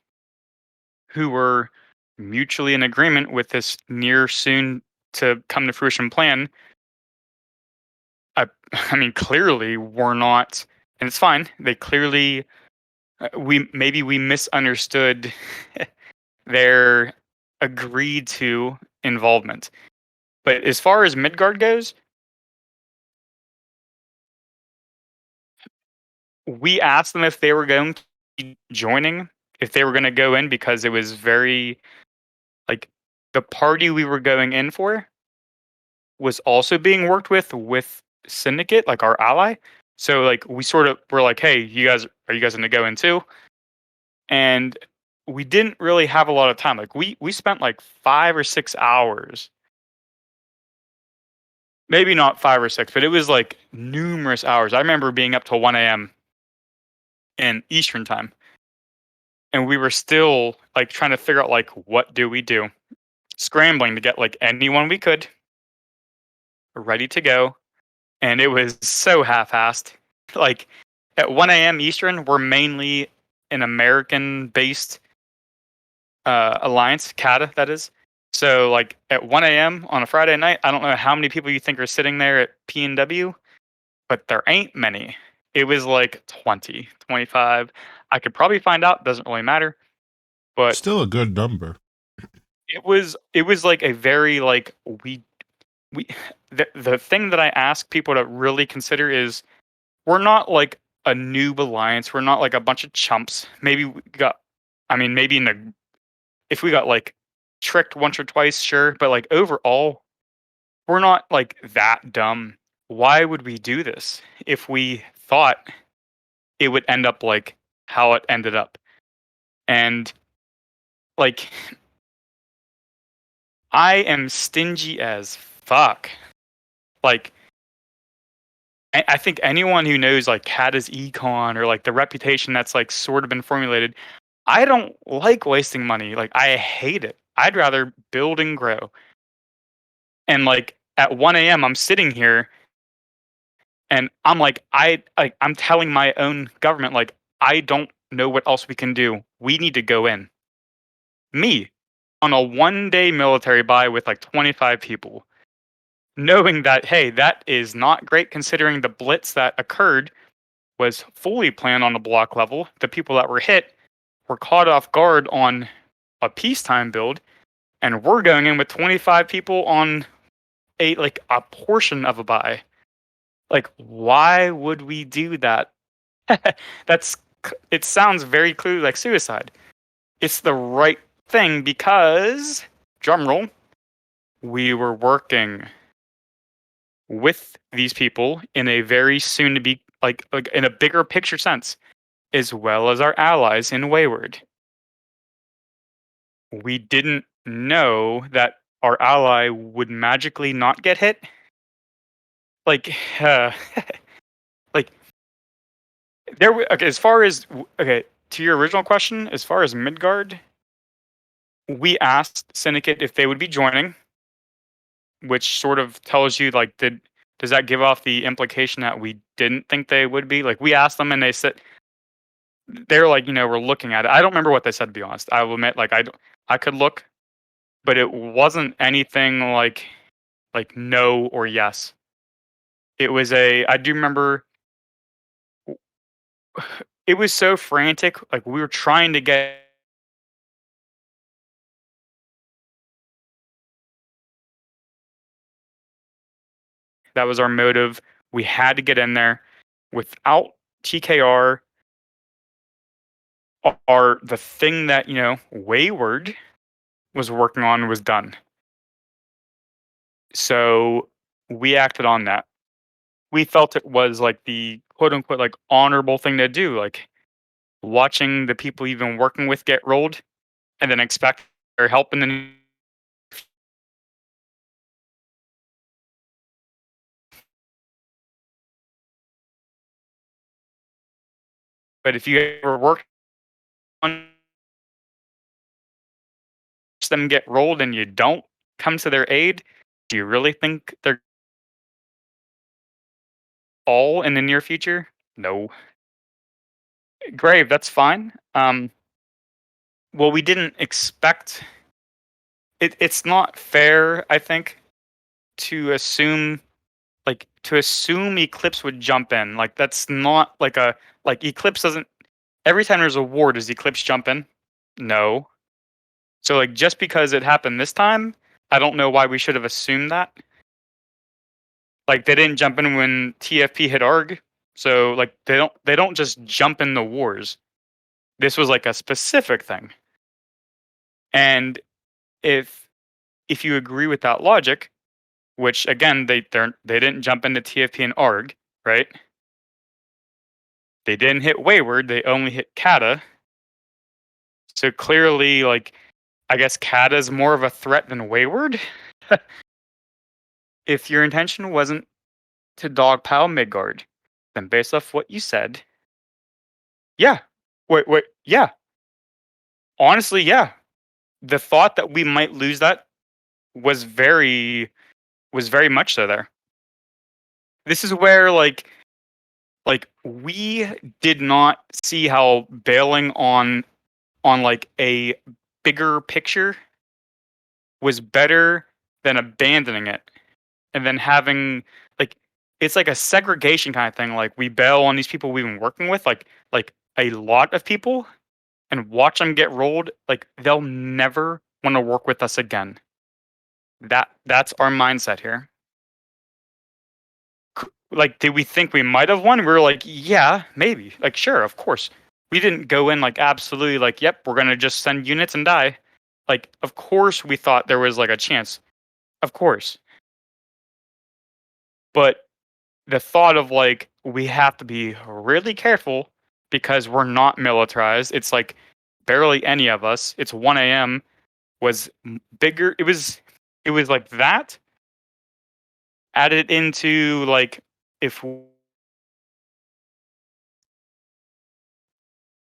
who were mutually in agreement with this near soon to come to fruition plan, I, I mean, clearly were not, and it's fine. They clearly, we misunderstood their agreed to involvement. But as far as Midgard goes, we asked them if they were going to be joining, if they were going to go in, because it was very like the party we were going in for was also being worked with Syndicate, like our ally. So like we sort of were like, hey, are you guys going to go in too? And we didn't really have a lot of time. Like we spent like 5 or 6 hours, maybe not 5 or 6, but it was like numerous hours. I remember being up till 1 a.m. in Eastern time, and we were still like trying to figure out like what do we do, scrambling to get like anyone we could ready to go, and it was so half-assed. Like at 1 a.m. Eastern, we're mainly an American-based alliance, CATA, that is. So like at 1 a.m. on a Friday night, I don't know how many people you think are sitting there at P&W, but there ain't many. It was like 20, 25. I could probably find out. Doesn't really matter. But Still a good number. it was like a very like we the thing that I ask people to really consider is we're not like a noob alliance. We're not like a bunch of chumps. Maybe we got, I mean, maybe if we got like tricked once or twice, sure. But like overall, we're not like that dumb. Why would we do this if we thought it would end up like how it ended up? And like, I am stingy as fuck. Like, I think anyone who knows like Kata's econ or like the reputation that's like sort of been formulated, I don't like wasting money. Like I hate it. I'd rather build and grow. And like at 1 a.m. I'm sitting here and I'm like I'm telling my own government like I don't know what else we can do. We need to go in. Me on a 1-day military buy with like 25 people, knowing that hey, that is not great considering the blitz that occurred was fully planned on a block level. The people that were hit were caught off guard on a peacetime build, and we're going in with 25 people on a portion of a buy. Like, why would we do that? That's it sounds very clearly like suicide. It's the right thing because drumroll, we were working with these people in a very soon to be like in a bigger picture sense, as well as our allies in Wayward. We didn't know that our ally would magically not get hit. Like, like okay. As far as okay, to your original question, as far as Midgard, we asked Syndicate if they would be joining, which sort of tells you like does that give off the implication that we didn't think they would be? Like we asked them and they said they're like, we're looking at it. I don't remember what they said to be honest. I will admit, like I could look, but it wasn't anything like no or yes. It was I do remember it was so frantic. Like we were trying to get that was our motive. We had to get in there. Without TKR, the thing that Wayward was working on was done. So we acted on that. We felt it was like the quote unquote like honorable thing to do, like watching the people you've been working with get rolled and then expect their help in the but if you ever work on them get rolled and you don't come to their aid, do you really think they're all in the near future? No. Grave, that's fine. Well, we didn't expect it's not fair, I think, to assume to assume Eclipse would jump in. Like that's not like a like Eclipse doesn't every time there's a war, does Eclipse jump in? No. So like just because it happened this time, I don't know why we should have assumed that. Like they didn't jump in when TFP hit ARG. So like they don't just jump in the wars. This was like a specific thing. And if if you agree with that logic, which again they didn't jump into TFP and ARG, right? They didn't hit Wayward, they only hit Kata. So clearly, like I guess Kata is more of a threat than Wayward. If your intention wasn't to dogpile Midgard, then based off what you said, yeah. Wait, yeah. Honestly, yeah. The thought that we might lose that was very much so there. This is where like we did not see how bailing on like a bigger picture was better than abandoning it and then having like it's like a segregation kind of thing. Like we bail on these people we've been working with, like a lot of people, and watch them get rolled. Like they'll never want to work with us again. That's our mindset here. Like, did we think we might have won? We were like, yeah, maybe. Like, sure, of course. We didn't go in like absolutely like, yep, we're gonna just send units and die. Like, of course we thought there was like a chance. Of course. But the thought of like we have to be really careful because we're not militarized. It's like barely any of us. It's 1 a.m. was bigger. It was like that added into like if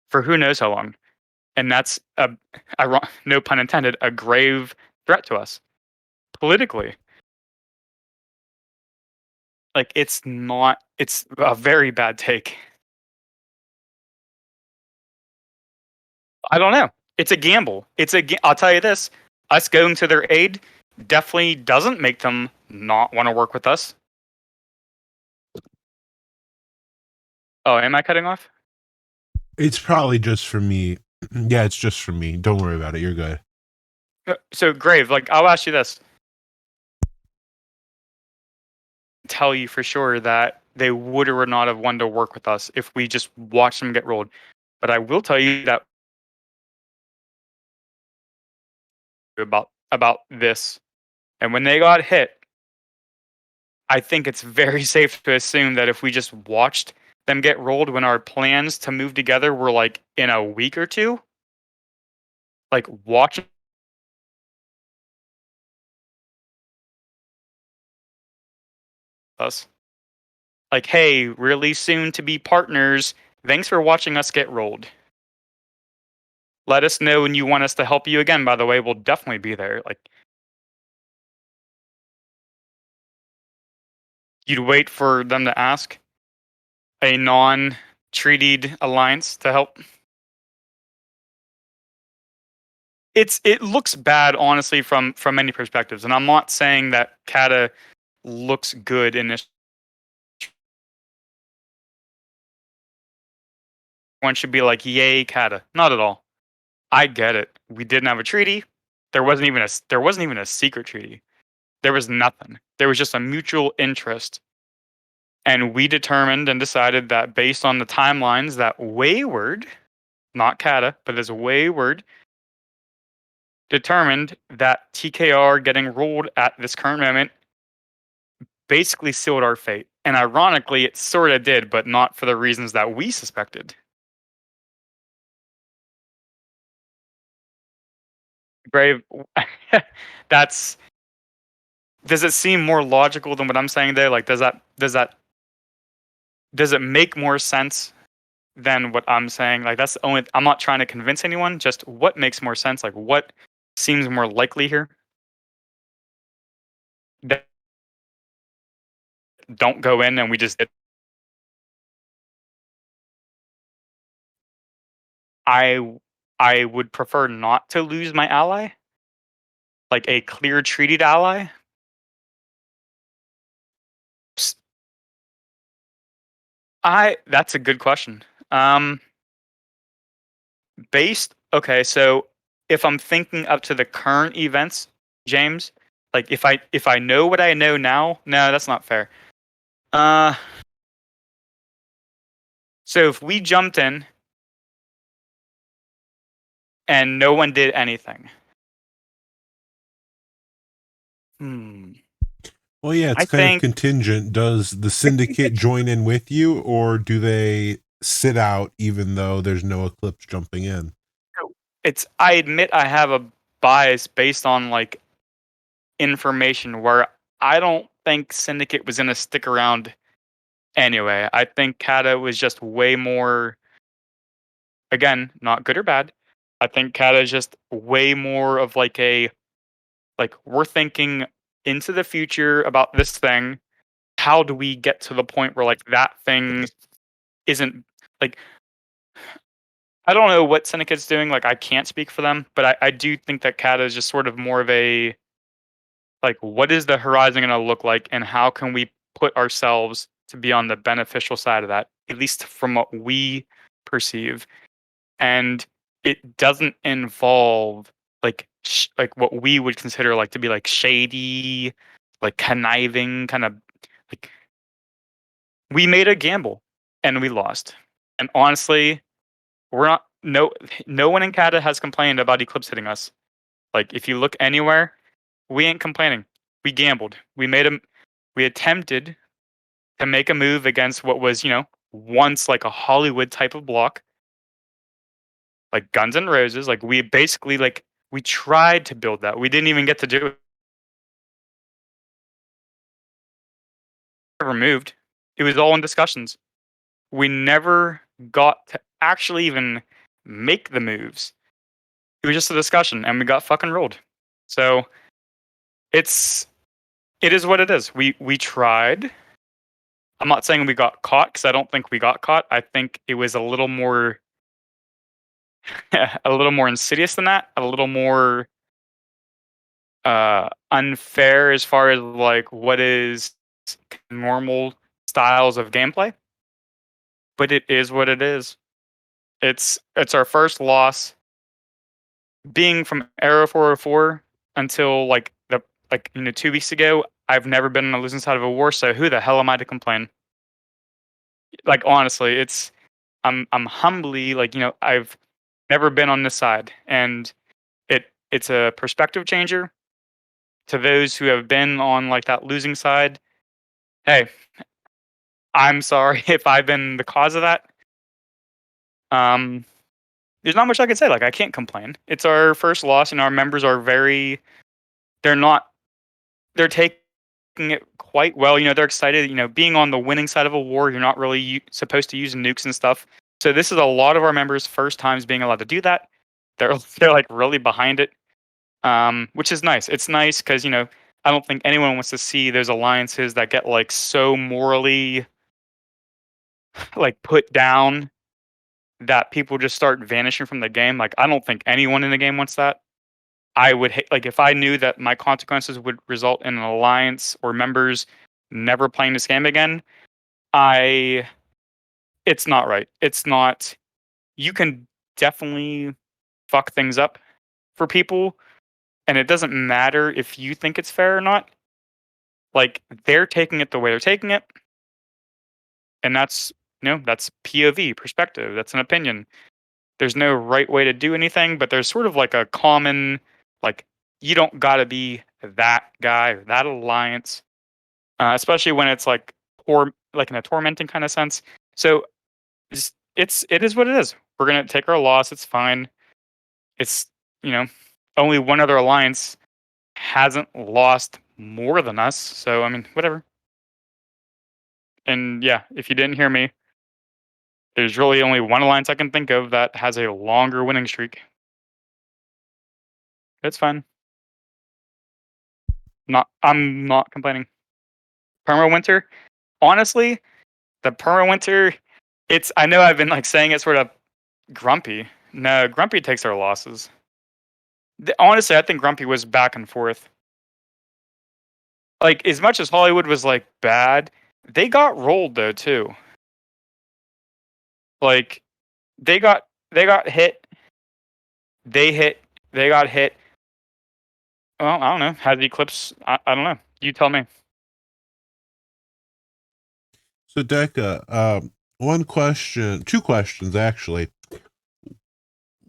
for who knows how long, and that's no pun intended, a grave threat to us politically. Like it's not. It's a very bad take. I don't know. It's a gamble. I'll tell you this: us going to their aid definitely doesn't make them not want to work with us. Oh, am I cutting off? It's probably just for me. Yeah, it's just for me. Don't worry about it. You're good. So grave. Like I'll ask you this: tell you for sure that they would or would not have wanted to work with us if we just watched them get rolled. But I will tell you that about this. And when they got hit, I think it's very safe to assume that if we just watched them get rolled when our plans to move together were like in a week or two. Like watching us. Like, hey, really soon to be partners. Thanks for watching us get rolled. Let us know when you want us to help you again, by the way. We'll definitely be there. Like, you'd wait for them to ask a non treated alliance to help. It looks bad, honestly, from many perspectives. And I'm not saying that Kata looks good in this. One should be like, yay, Kata. Not at all. I get it. We didn't have a treaty. There wasn't even a secret treaty. There was nothing. There was just a mutual interest. And we determined and decided that based on the timelines that Wayward, not Kata, but as Wayward, determined that TKR getting ruled at this current moment basically sealed our fate. And ironically, it sort of did, but not for the reasons that we suspected. Brave. That's. Does it seem more logical than what I'm saying there? Like, does it make more sense than what I'm saying? Like, that's the only. I'm not trying to convince anyone. Just what makes more sense? Like, what seems more likely here? That don't go in and we just. I I would prefer not to lose my ally, like a clear treated ally. S- I That's a good question. Based Okay, so if I'm thinking up to the current events, James, like if I know what I know now, no, that's not fair. Uh, so if we jumped in and no one did anything, hmm, Well, yeah, it's I kind of think contingent. Does the syndicate join in with you, or do they sit out even though there's no eclipse jumping in? it's. I admit I have a bias based on like information where I don't think Syndicate was gonna stick around anyway. I think Kata was just way more. Again, not good or bad. I think Kata is just way more of like a like we're thinking into the future about this thing. How do we get to the point where like that thing isn't like I don't know what Syndicate's doing. Like I can't speak for them, but I do think that Kata is just sort of more of a like what is the horizon going to look like and how can we put ourselves to be on the beneficial side of that, at least from what we perceive. And it doesn't involve like like what we would consider like to be like shady, like conniving kind of like we made a gamble and we lost. And honestly, we're not no one in Canada has complained about Eclipse hitting us. Like if you look anywhere, we ain't complaining. We gambled. We attempted to make a move against what was, once like a Hollywood type of block, like Guns N' Roses. Like we basically like we tried to build that. We didn't even get to do it. Never moved. It was all in discussions. We never got to actually even make the moves. It was just a discussion, and we got fucking rolled. So it's it is what it is. We tried. I'm not saying we got caught because I don't think we got caught. I think it was a little more a little more insidious than that. A little more unfair as far as like what is normal styles of gameplay. But it is what it is. It's our first loss. Being from Arrow 404 until like the 2 weeks ago, I've never been on the losing side of a war. So who the hell am I to complain? Like honestly, I'm humbly like I've never been on this side, and it's a perspective changer to those who have been on like that losing side. Hey, I'm sorry if I've been the cause of that. Um, there's not much I can say. Like I can't complain. It's our first loss, and our members are very. They're not. They're taking it quite well. They're excited. Being on the winning side of a war, you're not really supposed to use nukes and stuff. So this is a lot of our members' first times being allowed to do that. They're like really behind it, which is nice. It's nice because I don't think anyone wants to see those alliances that get like so morally like put down that people just start vanishing from the game. Like I don't think anyone in the game wants that. I would hate like if I knew that my consequences would result in an alliance or members never playing this game again. I It's not right. It's not. You can definitely fuck things up for people, and it doesn't matter if you think it's fair or not. Like they're taking it the way they're taking it, and that's POV perspective. That's an opinion. There's no right way to do anything, but there's sort of like a common like you don't got to be that guy or that alliance, especially when it's like in a tormenting kind of sense. So it is what it is. We're gonna take our loss. It's fine. It's you know only one other alliance hasn't lost more than us. So I mean, whatever. And yeah, if you didn't hear me, there's really only one alliance I can think of that has a longer winning streak. It's fine. I'm not complaining. Perma Winter, honestly, the Perma Winter, it's I know I've been like saying it sort of grumpy. No, Grumpy takes our losses. Honestly, I think Grumpy was back and forth. Like as much as Hollywood was like bad, they got rolled though too. Like they got hit, they hit, they got hit. Well, I don't know. Had the Eclipse, I don't know. You tell me. So, Decca, one question, two questions actually.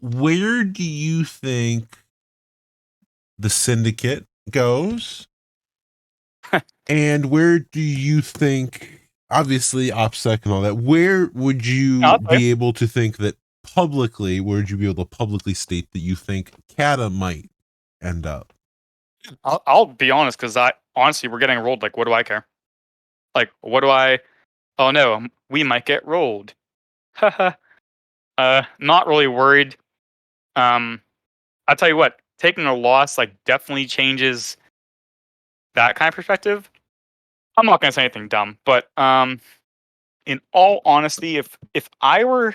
Where do you think the syndicate goes? And where do you think, obviously, OPSEC and all that, where would you I'll tell you. be able to think that publicly, where would you be able to publicly state that you think Kata might end up? I'll be honest because I honestly we're getting rolled. Like, what do I care? Like, what do I? Oh no, we might get rolled. Haha. Not really worried. Um, I'll tell you what, taking a loss like definitely changes that kind of perspective. I'm not gonna say anything dumb, but in all honesty, if I were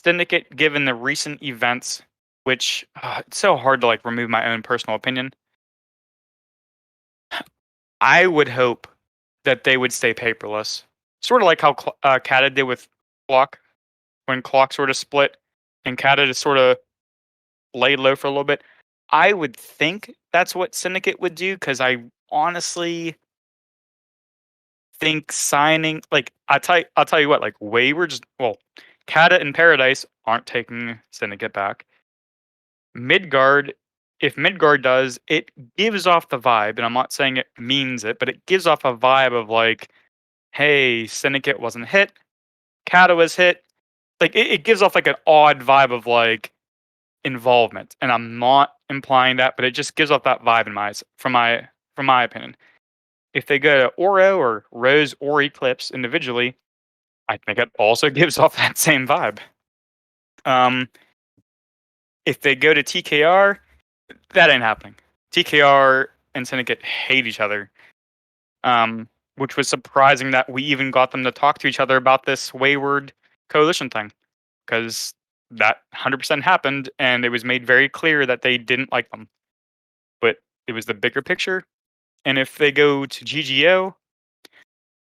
Syndicate, given the recent events, which it's so hard to like remove my own personal opinion, I would hope that they would stay paperless, sort of like how Kata did with Clock when Clock sort of split, and Kata just sort of laid low for a little bit. I would think that's what Syndicate would do because I honestly think signing like I'll tell you what, like Wayward's well, Kata and Paradise aren't taking Syndicate back. Midgard, if Midgard does, it gives off the vibe, and I'm not saying it means it, but it gives off a vibe of like, hey, Syndicate wasn't hit, Kata was hit. Like it gives off like an odd vibe of like involvement. And I'm not implying that, but it just gives off that vibe in my eyes, from my opinion. If they go to Oro or Rose or Eclipse individually, I think it also gives off that same vibe. Um, if they go to TKR, that ain't happening. TKR and Syndicate hate each other, which was surprising that we even got them to talk to each other about this wayward coalition thing, because that 100% happened, and it was made very clear that they didn't like them. But it was the bigger picture, and if they go to GGO,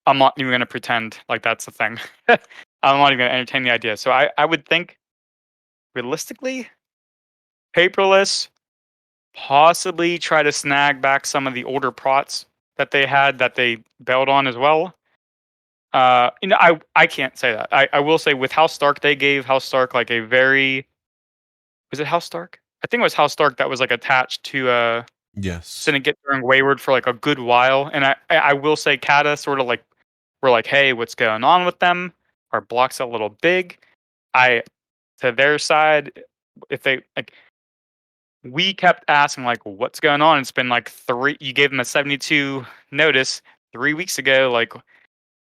I'm not even going to pretend like that's a thing. I'm not even going to entertain the idea. So I would think, realistically, paperless, possibly try to snag back some of the older prots that they had that they bailed on as well. I can't say that. I will say with House Stark, they gave House Stark like a very was it House Stark? I think it was House Stark that was like attached to Yes. Syndicate during Wayward for like a good while. And I will say Kata sort of like we're like, hey, what's going on with them? Our block's a little big. I to their side, if they like, we kept asking like, what's going on? It's been like three. You gave them a 72 notice 3 weeks ago. Like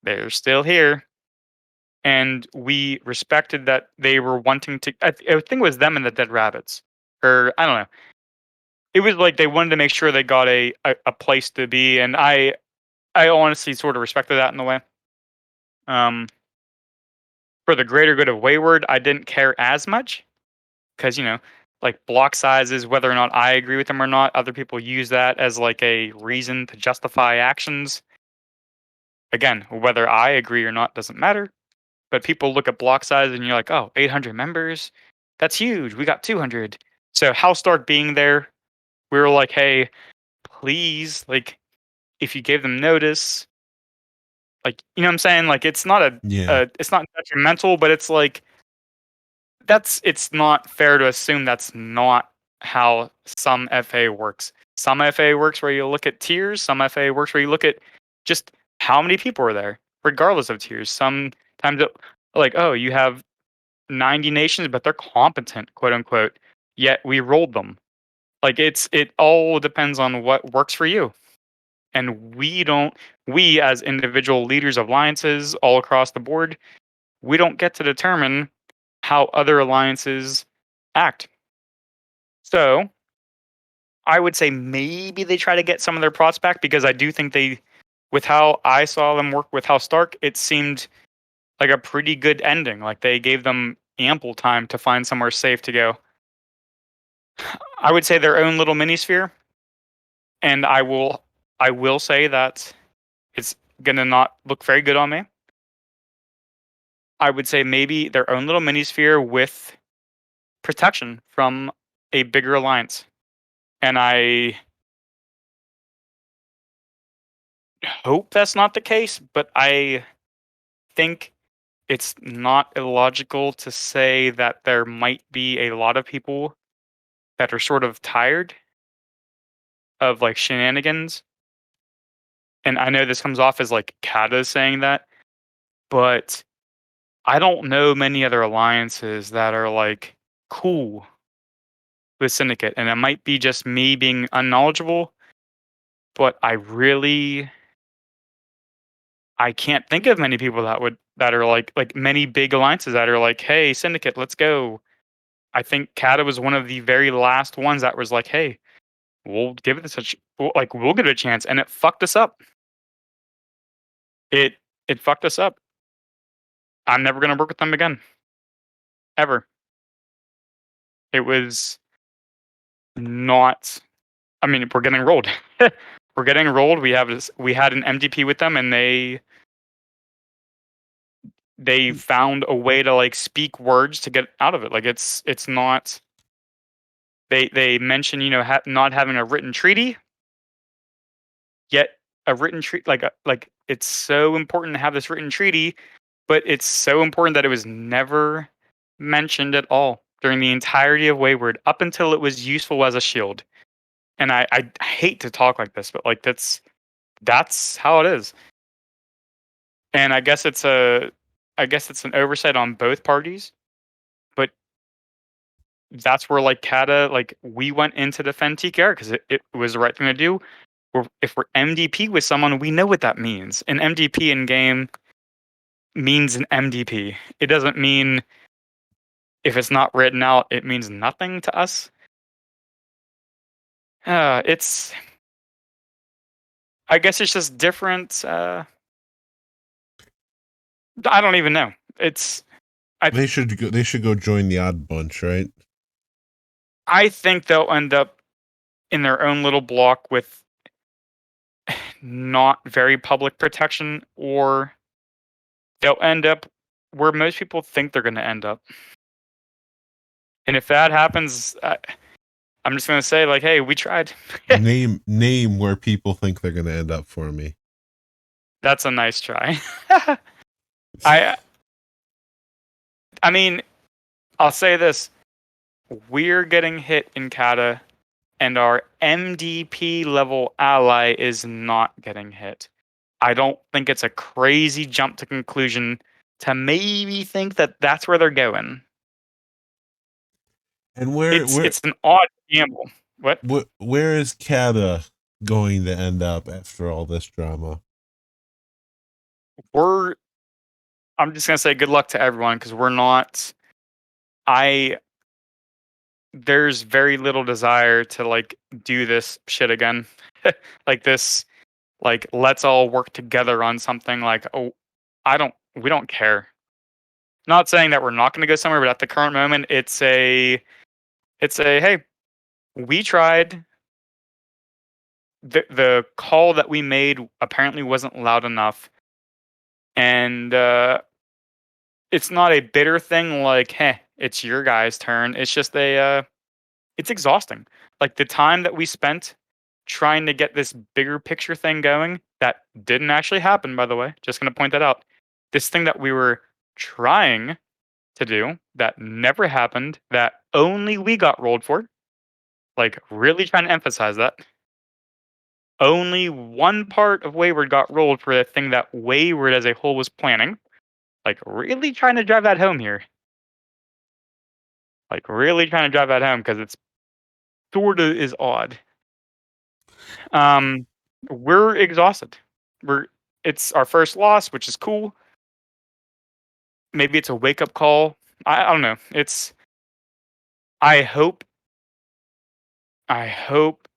they're still here, and we respected that they were wanting to. I think it was them and the dead rabbits, or I don't know. It was like they wanted to make sure they got a place to be, and I honestly sort of respected that in a way. Um, for the greater good of Wayward, I didn't care as much because like block sizes, whether or not I agree with them or not, other people use that as like a reason to justify actions. Again, whether I agree or not doesn't matter. But people look at block size and you're like, oh, 800 members, that's huge. We got 200. So House Stark being there, we were like, hey, please, like, if you gave them notice, like, you know what I'm saying? Like, it's not Yeah. it's not detrimental, but it's like, it's not fair to assume that's not how some FA works. Some FA works where you look at tiers, some FA works where you look at just how many people are there, regardless of tiers. Sometimes like, oh, you have 90 nations, but they're competent, quote unquote. Yet we rolled them. Like it all depends on what works for you. And we as individual leaders of alliances all across the board, we don't get to determine how other alliances act. So I would say maybe they try to get some of their plots back because I do think with how I saw them work with House Stark, it seemed like a pretty good ending. Like they gave them ample time to find somewhere safe to go. I would say their own little minisphere, and I will say that it's gonna not look very good on me. I would say maybe their own little minisphere with protection from a bigger alliance. And I hope that's not the case, but I think it's not illogical to say that there might be a lot of people that are sort of tired of like shenanigans. And I know this comes off as like Kata saying that, but I don't know many other alliances that are like cool with Syndicate. And it might be just me being unknowledgeable, but I can't think of many people that are like many big alliances that are like, hey, Syndicate, let's go. I think Kata was one of the very last ones that was like, hey, we'll give it we'll give it a chance, and it fucked us up. It it fucked us up. I'm never gonna work with them again, ever. It was not. I mean, we're getting rolled. We're getting rolled. We had an MDP with them, and they found a way to like speak words to get out of it. Like it's not. They mention not having a written treaty, yet a written treaty like it's so important to have this written treaty, but it's so important that it was never mentioned at all during the entirety of Wayward up until it was useful as a shield. And I hate to talk like this, but like that's how it is. And I guess it's an oversight on both parties, but that's where like Kata, like we went in to defend TKR because it was the right thing to do. If we're MDP with someone, we know what that means. An MDP in game means an MDP. It doesn't mean if it's not written out, it means nothing to us. It's I guess it's just different. I don't even know. It's I They should go join the Odd Bunch, right? I think they'll end up in their own little block with not very public protection, or they'll end up where most people think they're going to end up. And if that happens, I'm just going to say like, hey, we tried. Name where people think they're going to end up for me. That's a nice try. I I mean, I'll say this. We're getting hit in Kata, and our MDP level ally is not getting hit. I don't think it's a crazy jump to conclusion to maybe think that that's where they're going. And It's an odd gamble. What? where is Kata going to end up after all this drama? We're I'm just gonna say good luck to everyone because we're not. I There's very little desire to like do this shit again, like this. Like let's all work together on something. Like oh, I don't. We don't care. Not saying that we're not going to go somewhere, but at the current moment, it's a hey, we tried. The call that we made apparently wasn't loud enough, and it's not a bitter thing. Like hey, it's your guys' turn. It's just it's exhausting. Like the time that we spent trying to get this bigger picture thing going that didn't actually happen, by the way. Just going to point that out. This thing that we were trying to do that never happened, that only we got rolled for. Like, really trying to emphasize that. Only one part of Wayward got rolled for the thing that Wayward as a whole was planning. Like, really trying to drive that home here. Like, really trying to drive that home because it's sorta is odd. Um, we're exhausted. We're It's our first loss, which is cool. Maybe it's a wake up call. I don't know. I hope I hope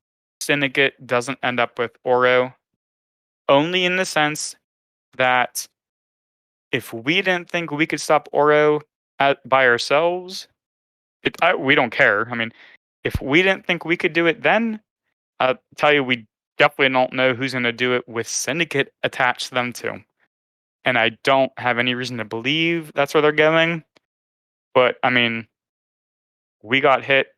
Syndicate doesn't end up with Oro, only in the sense that if we didn't think we could stop Oro by ourselves, we don't care. I mean, if we didn't think we could do it then, I'll tell you, we definitely don't know who's going to do it with Syndicate attached to them too. And I don't have any reason to believe that's where they're going. But I mean, we got hit.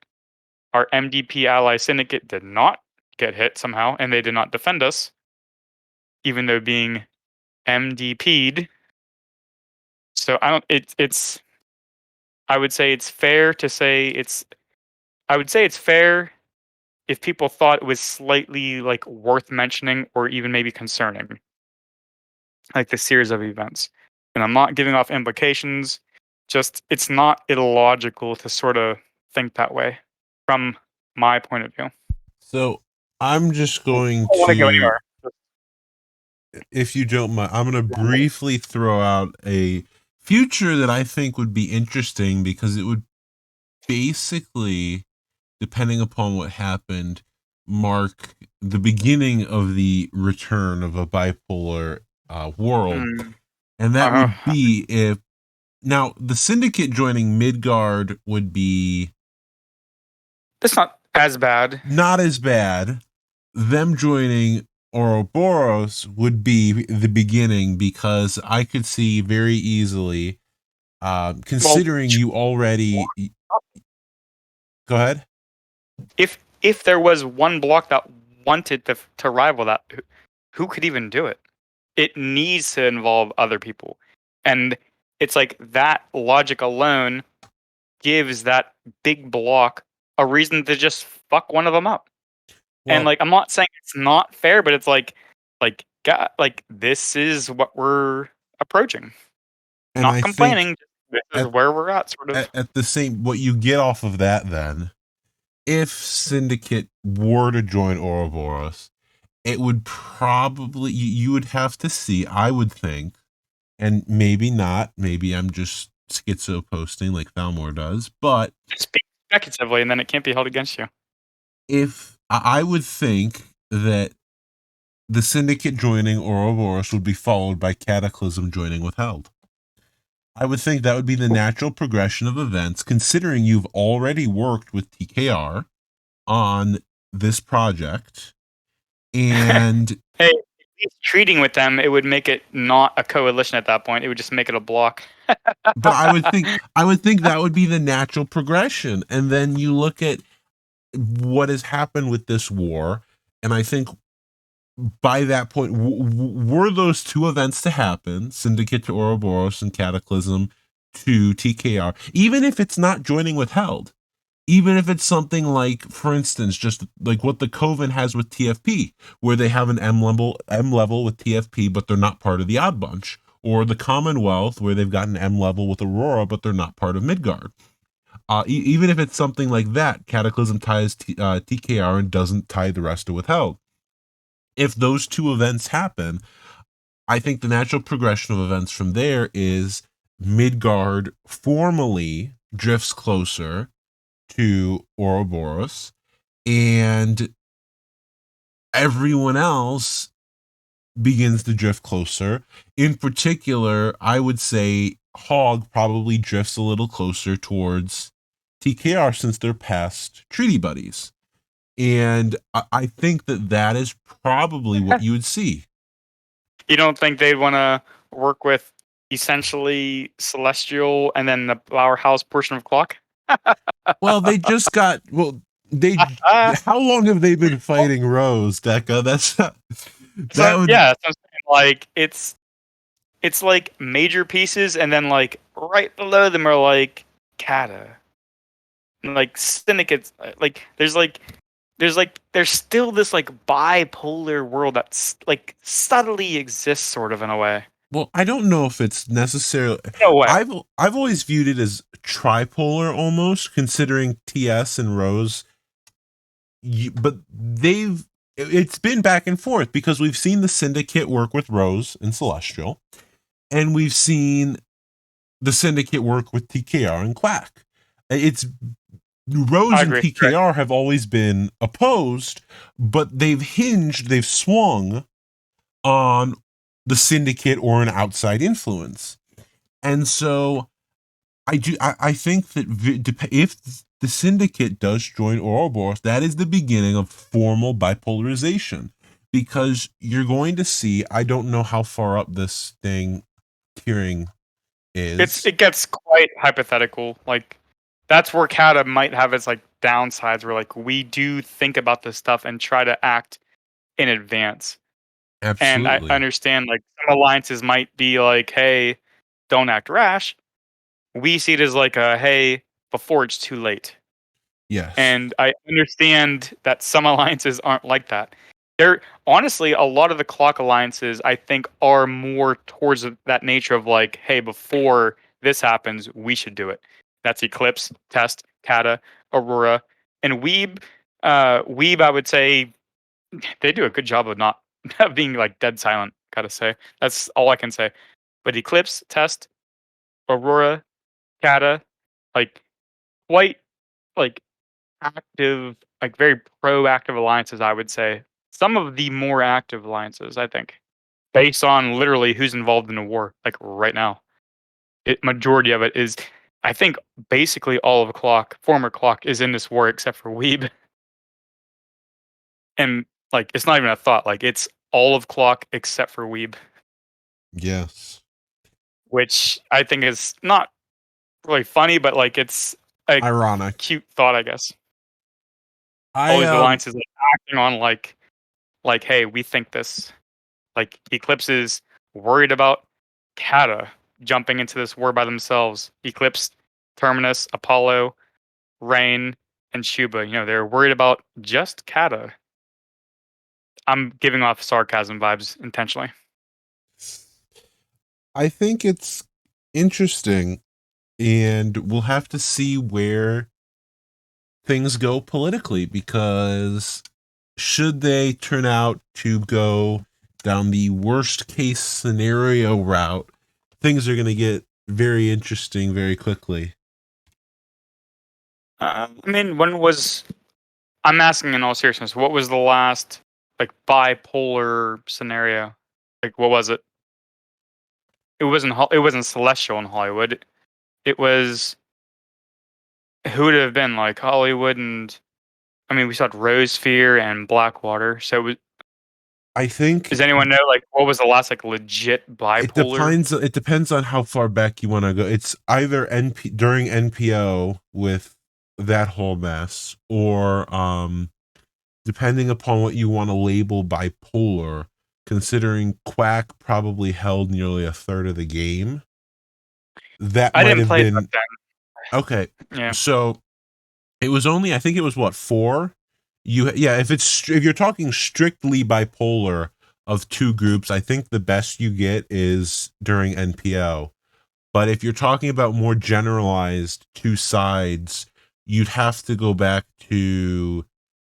Our MDP ally Syndicate did not get hit somehow, and they did not defend us, even though being MDP'd. So I don't. It's. I would say it's fair to say it's. I would say it's fair if people thought it was slightly like worth mentioning or even maybe concerning, like the series of events. And I'm not giving off implications. Just it's not illogical to sort of think that way from my point of view. So I'm just I going don't want to go to, anywhere. if you don't mind, I'm going to briefly throw out a future that I think would be interesting because it would basically, depending upon what happened, mark the beginning of the return of a bipolar world. Mm, And that uh, would be if now the Syndicate joining Midgard would be it's not as bad. not as bad. Them joining Ouroboros would be the beginning because I could see very easily, Well, considering you already. Go ahead. if there was one block that wanted to rival that, who could even do it? It needs to involve other people, and it's like that logic alone gives that big block a reason to just fuck one of them up. And Well, like, I'm not saying it's not fair, but it's God, like this is what we're approaching. and Not I think complaining. This is at, where we're at, sort of. at the same, what you get off of that then, if Syndicate were to join Ouroboros, it would probably, you would have to see, I would think, and maybe not, maybe I'm just schizo posting like Valmore does, but Speak speculatively, and then it can't be held against you. if I would think that the Syndicate joining Ouroboros would be followed by Cataclysm joining Withheld. I would think that would be the natural progression of events, considering you've already worked with TKR on this project. And Hey, if he's treating with them, it would make it not a coalition at that point. It would just make it a block. but I would think that would be the natural progression. And then you look at what has happened with this war, and I think by that point, were those two events to happen, Syndicate to Ouroboros and Cataclysm to TKR, even if it's not joining Withheld, even if it's something like, for instance, just like what the Coven has with TFP, where they have an M level with TFP, but they're not part of the Odd Bunch, or the Commonwealth, where they've got an M level with Aurora, but they're not part of Midgard. Even if it's something like that, Cataclysm ties TKR and doesn't tie the rest of Withheld. If those two events happen, I think the natural progression of events from there is Midgard formally drifts closer to Ouroboros, and everyone else begins to drift closer. In particular, I would say Hog probably drifts a little closer towards TKR since they're past treaty buddies. And I think that that is probably what you would see. You don't think they'd want to work with essentially Celestial and then the Powerhouse portion of Clock? Well, they just got, well, they, how long have they been fighting Rose, Deca? That's not, that So would, yeah, so I'm saying, like it's like major pieces, and then like right below them are like Kata, and like Syndicates. There's still this like bipolar world that's like subtly exists, sort of in a way. well, I don't know if it's necessarily. No way. I've always viewed it as tripolar almost, considering TS and Rose. But it's been back and forth because we've seen the Syndicate work with Rose and Celestial, and we've seen the Syndicate work with TKR and Quack. It's Rose I and agree. Right. TKR have always been opposed, but they've swung on the Syndicate or an outside influence. And so I think that if the Syndicate does join Ouroboros, that is the beginning of formal bipolarization, because you're going to see, I don't know how far up this thing tiering is. It gets quite hypothetical. Like that's where Kata might have its like downsides, where like we do think about this stuff and try to act in advance. And I Absolutely. understand like some alliances might be like, hey, don't act rash. We see it as like a hey, before it's too late. Yes. And I understand that some alliances aren't like that. They're honestly a lot of the clock alliances I think are more towards that nature of like, hey, before this happens, we should do it. That's Eclipse, Test, Kata, Aurora, and Weeb. Weeb, I would say they do a good job of not being like dead silent. Gotta say, that's all I can say. But Eclipse, Test, Aurora, Kata, like quite like active, like very proactive alliances, I would say. Some of the more active alliances, I think, based on literally who's involved in the war, like right now. Majority of it is, I think, basically all of Clock, former Clock, is in this war except for Weeb, and like it's not even a thought. Like it's all of Clock except for Weeb, Yes. which I think is not really funny, but like it's a Ironic. cute thought, I guess. All I these alliances like acting on like hey, we think this. Like Eclipse is worried about Kata jumping into this war by themselves. Eclipse, Terminus, Apollo, Rain, and Shuba. You know, they're worried about just Kata. I'm giving off sarcasm vibes intentionally. I think it's interesting, and we'll have to see where things go politically, because should they turn out to go down the worst case scenario route, things are going to get very interesting very quickly. I mean, when was I'm asking in all seriousness, what was the last like bipolar scenario? Like, what was it? It wasn't Celestial in Hollywood. It was who would it have been like Hollywood and I mean, we saw Rose Sphere and Blackwater. So, I think does anyone know like what was the last like legit it bipolar? depends. It depends on how far back you want to go. It's either NP during NPO with that whole mess, or depending upon what you want to label bipolar, considering Quack probably held nearly a third of the game. That I might didn't have play it back been then. okay. Yeah, So It was only, I think it was what, four. Yeah, if you're talking strictly bipolar of two groups, I think the best you get is during NPO. But if you're talking about more generalized two sides, you'd have to go back to,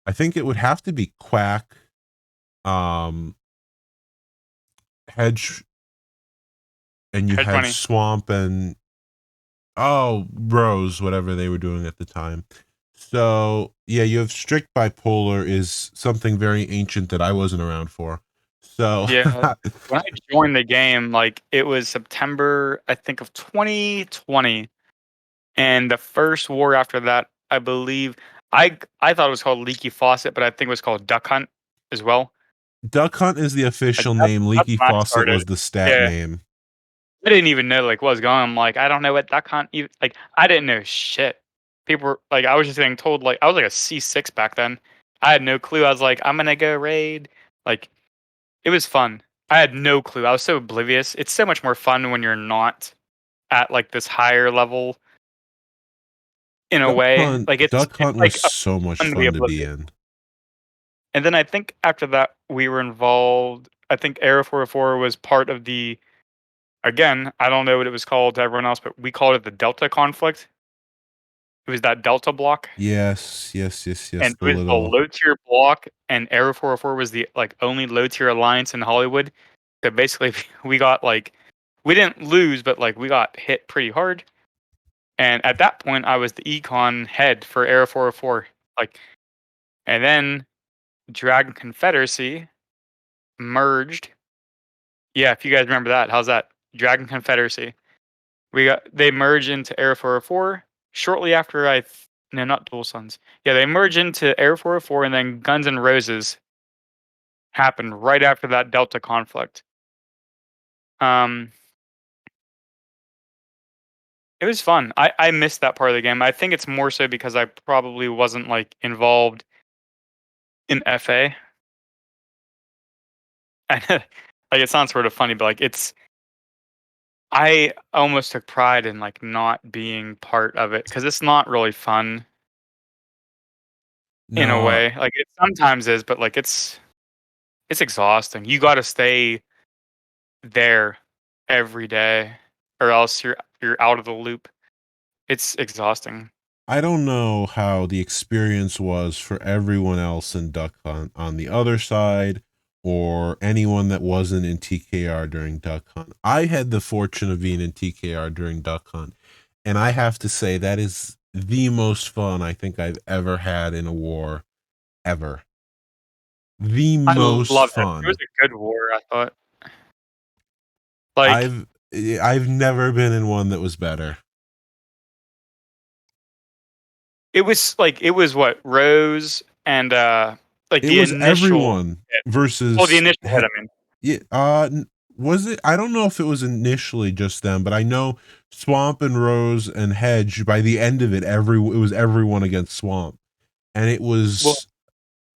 I think it would have to be Quack, um, Hedge, and you Hedge had money. Swamp and Rose, whatever they were doing at the time. So yeah, you have strict bipolar is something very ancient that I wasn't around for. So Yeah. When I joined the game, like it was September, I think of 2020, and the first war after that, I believe, I thought it was called Leaky Faucet, but I think it was called Duck Hunt as well. Duck Hunt is the And official that's name. that's Leaky when I Faucet started. was the stat Yeah. name. I didn't even know like what was going on. I'm like, I don't know what Duck Hunt even like I didn't know shit. People were like I was just getting told like I was like a C6 back then. I had no clue. I was like, I'm gonna go raid. Like it was fun. I had no clue. I was so oblivious. It's so much more fun when you're not at like this higher level in a way. Like Duck it's Hunt was like a so much fun to be fun to be oblivious. in. And then I think after that we were involved. I think Area 404 was part of the again, I don't know what it was called to everyone else, but we called it the Delta conflict. It was that Delta block, Yes, yes, yes, yes. and The it was the little low tier block, and Area 404 was the like only low tier alliance in Hollywood. So basically, we got like we didn't lose, but like we got hit pretty hard. And at that point, I was the econ head for Area 404. Like, and then Dragon Confederacy merged. Yeah, if you guys remember that, how's that? Dragon Confederacy. They merge into Air 404 shortly after no, not Dual Suns. Yeah, they merge into Air 404, and then Guns N' Roses happened right after that Delta conflict. Um, it was fun. I missed that part of the game. I think it's more so because I probably wasn't like involved in FA. Like it sounds sort of funny, but like I almost took pride in like not being part of it because it's not really fun in a no, way. Like it sometimes is, but like it's exhausting. You gotta stay there every day, or else you're out of the loop. It's exhausting. I don't know how the experience was for everyone else in Duck Hunt on the other side or anyone that wasn't in TKR during Duck Hunt. I had the fortune of being in TKR during Duck Hunt, and I have to say that is the most fun I think I've ever had in a war ever. The I most loved it. It was fun. a good war, I thought. Like, I've I've never been in one that was better. it was what, Rose and, like, It the was initial everyone hit. Oh, the versus initial hit, I mean. yeah, was it? I don't know if it was initially just them, but I know Swamp and Rose and Hedge. By the end of it, it was everyone against Swamp, and it Well, was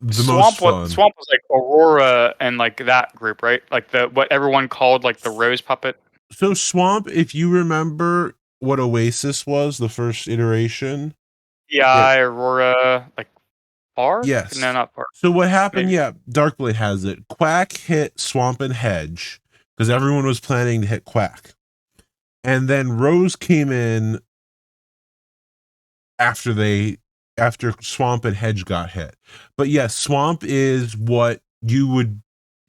the most fun. Swamp was, like, Aurora and, like, that group, right? Like, the what everyone called, like, the Rose puppet. So Swamp, if you remember what Oasis was, the first iteration, yeah, Yeah, Aurora, like, Far? No, yes. not Far. So what happened? Maybe. Yeah, Darkblade has it. Quack hit Swamp and Hedge because everyone was planning to hit Quack, and then Rose came in after after Swamp and Hedge got hit. But yes, Swamp is what you would,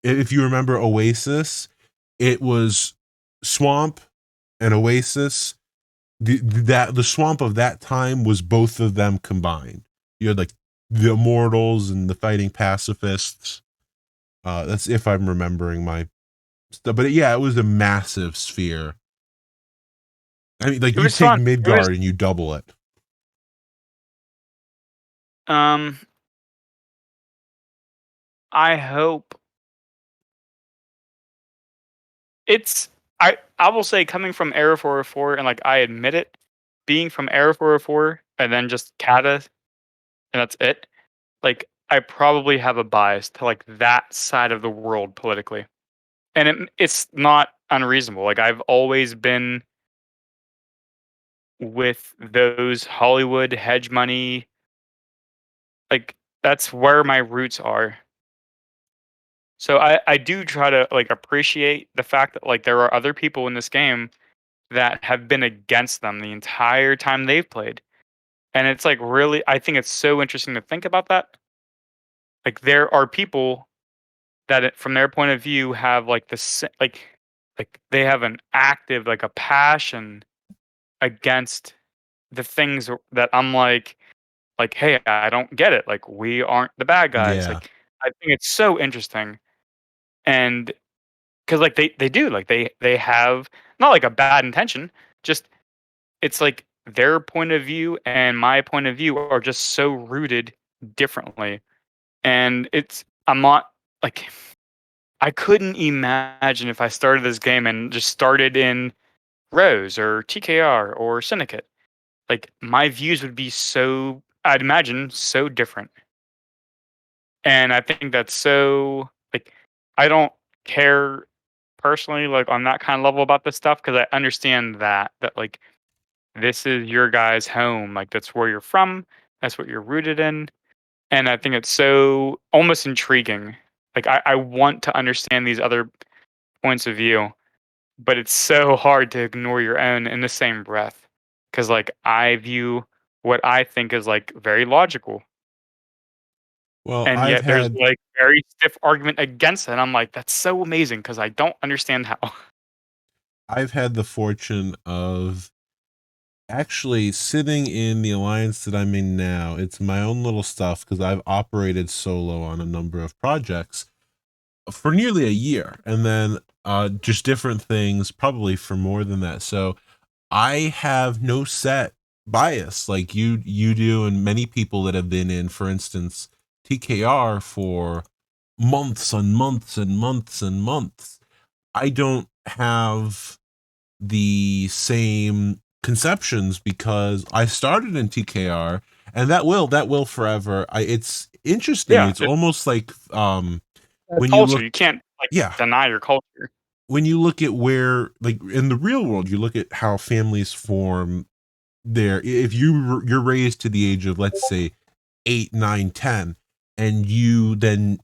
if you remember Oasis, it was Swamp and Oasis. The Swamp of that time was both of them combined. You had like the Immortals and the Fighting Pacifists. That's if I'm remembering my stuff. But yeah, it was a massive sphere. I mean, like It you was take fun. It was, Midgard and you double it. um, I hope it's I will say coming from Era 404 and, like, I admit it, being from Era 404 and then just Kata and that's it, like, I probably have a bias to, like, that side of the world politically, and it's not unreasonable, like, I've always been with those Hollywood hedge money, like that's where my roots are. So I do try to like appreciate the fact that like there are other people in this game that have been against them the entire time they've played. And it's like really I think it's so interesting to think about that. Like there are people that from their point of view have like this like they have an active like a passion against the things that I'm like hey, I don't get it. Like we aren't the bad guys. Yeah. Like I think it's so interesting. And because like they do like they have not like a bad intention, just it's like their point of view and my point of view are just so rooted differently. And it's I'm not like I couldn't imagine if I started this game and just started in Rose or TKR or Syndicate. Like my views would be so I'd imagine so different. And I think that's so like I don't care personally like on that kind of level about this stuff because I understand that like this is your guys' home. Like that's where you're from. That's what you're rooted in. And I think it's so almost intriguing. Like I want to understand these other points of view, but it's so hard to ignore your own in the same breath. Cause like I view what I think is like very logical. Well, And yet there's like very stiff argument against it. And I'm like, that's so amazing because I don't understand how. I've had the fortune of actually sitting in the alliance that I'm in now. It's my own little stuff because I've operated solo on a number of projects for nearly a year, and then just different things probably for more than that. So I have no set bias like you do, and many people that have been in, for instance, TKR for months and months and months and months. I don't have the same conceptions because I started in TKR, and that will forever. It's interesting. Yeah. It's almost like when you Culture. look, You can't like yeah, deny your culture. when you look at where, like in the real world, you look at how families form there. If you're raised to the age of, let's say, 8, 9, 10, and you then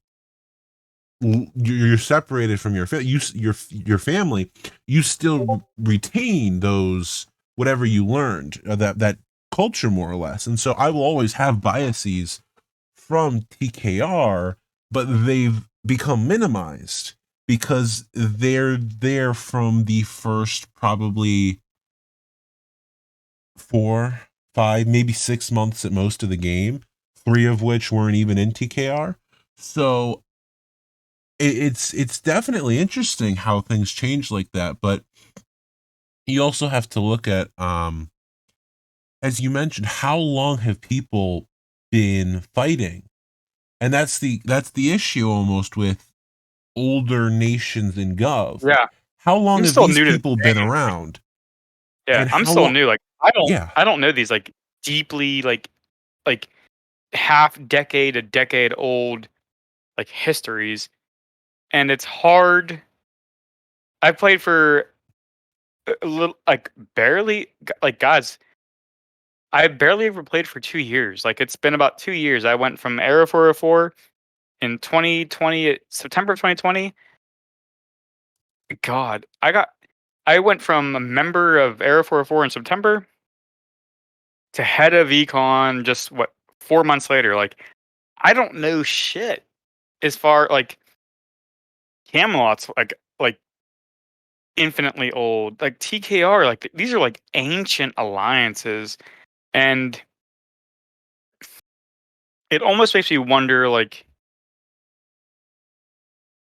you're separated from your your family, you still retain those whatever you learned, that culture more or less. And so I will always have biases from TKR, but they've become minimized because they're there from the first probably 4, 5, maybe 6 months at most of the game, 3 of which weren't even in TKR. So it's definitely interesting how things change like that, but you also have to look at, as you mentioned, how long have people been fighting? And that's the issue almost with older nations in Gov. Yeah. How long I'm have still these new to the people been game. around? Yeah, And I'm how still long? new. Like Yeah. I don't know these like deeply like half decade a decade old like histories, and it's hard. I played for a little like barely like guys. I barely ever played for 2 years. Like it's been about 2 years. I went from Era 404 in 2020 September of 2020. God, I went from a member of Era 404 in September to head of econ just what 4 months later. Like I don't know shit as far like Camelot's like infinitely old. Like TKR, like these are like ancient alliances, and it almost makes me wonder like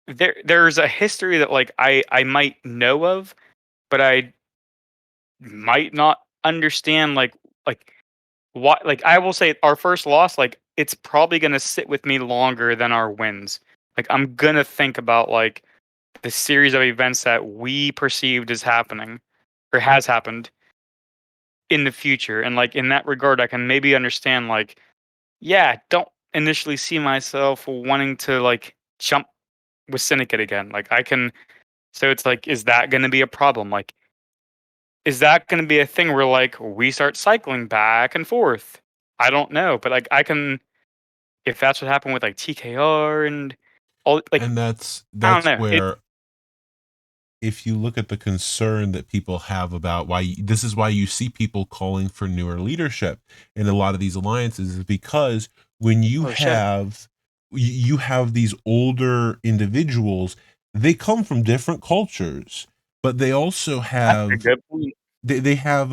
there's a history that like I might know of, but I might not understand like what like I will say our first loss like it's probably gonna sit with me longer than our wins. Like I'm gonna think about like the series of events that we perceived as happening or has happened in the future. And like in that regard, I can maybe understand like, yeah, don't initially see myself wanting to like jump with Syndicate again. Like I can so it's like, is that gonna be a problem? Like, is that gonna be a thing where like we start cycling back and forth? I don't know. But like I can if that's what happened with like TKR and all, like And I don't that's know. It where, if you look at the concern that people have about this is why you see people calling for newer leadership in a lot of these alliances, is because when oh shit, you have these older individuals, they come from different cultures, but they also that's a have good point. they have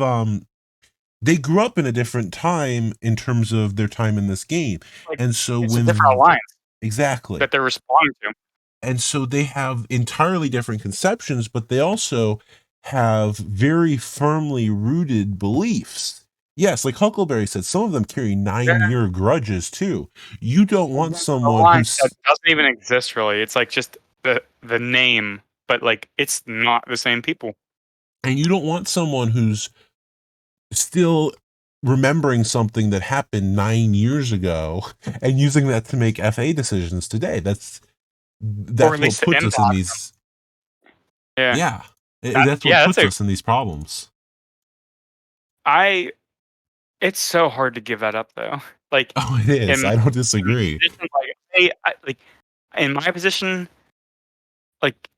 they grew up in a different time in terms of their time in this game. Like And so it's a different alliance exactly, that they're responding to. and so they have entirely different conceptions, but they also have very firmly rooted beliefs. Yes, like Huckleberry said, some of them carry Yeah, 9-year grudges too. You don't want against an someone alliance that who's, doesn't even exist really. It's like just the name, but like it's not the same people. and you don't want someone who's still remembering something that happened 9 years ago and using that to make FA decisions today. Or That's at what least the puts us in impact. these, Yeah, yeah, that, that's what yeah. That's puts a us in these problems. I. It's so hard to give that up though. Like Oh, it is. in, I don't in my disagree. position, like in my position, like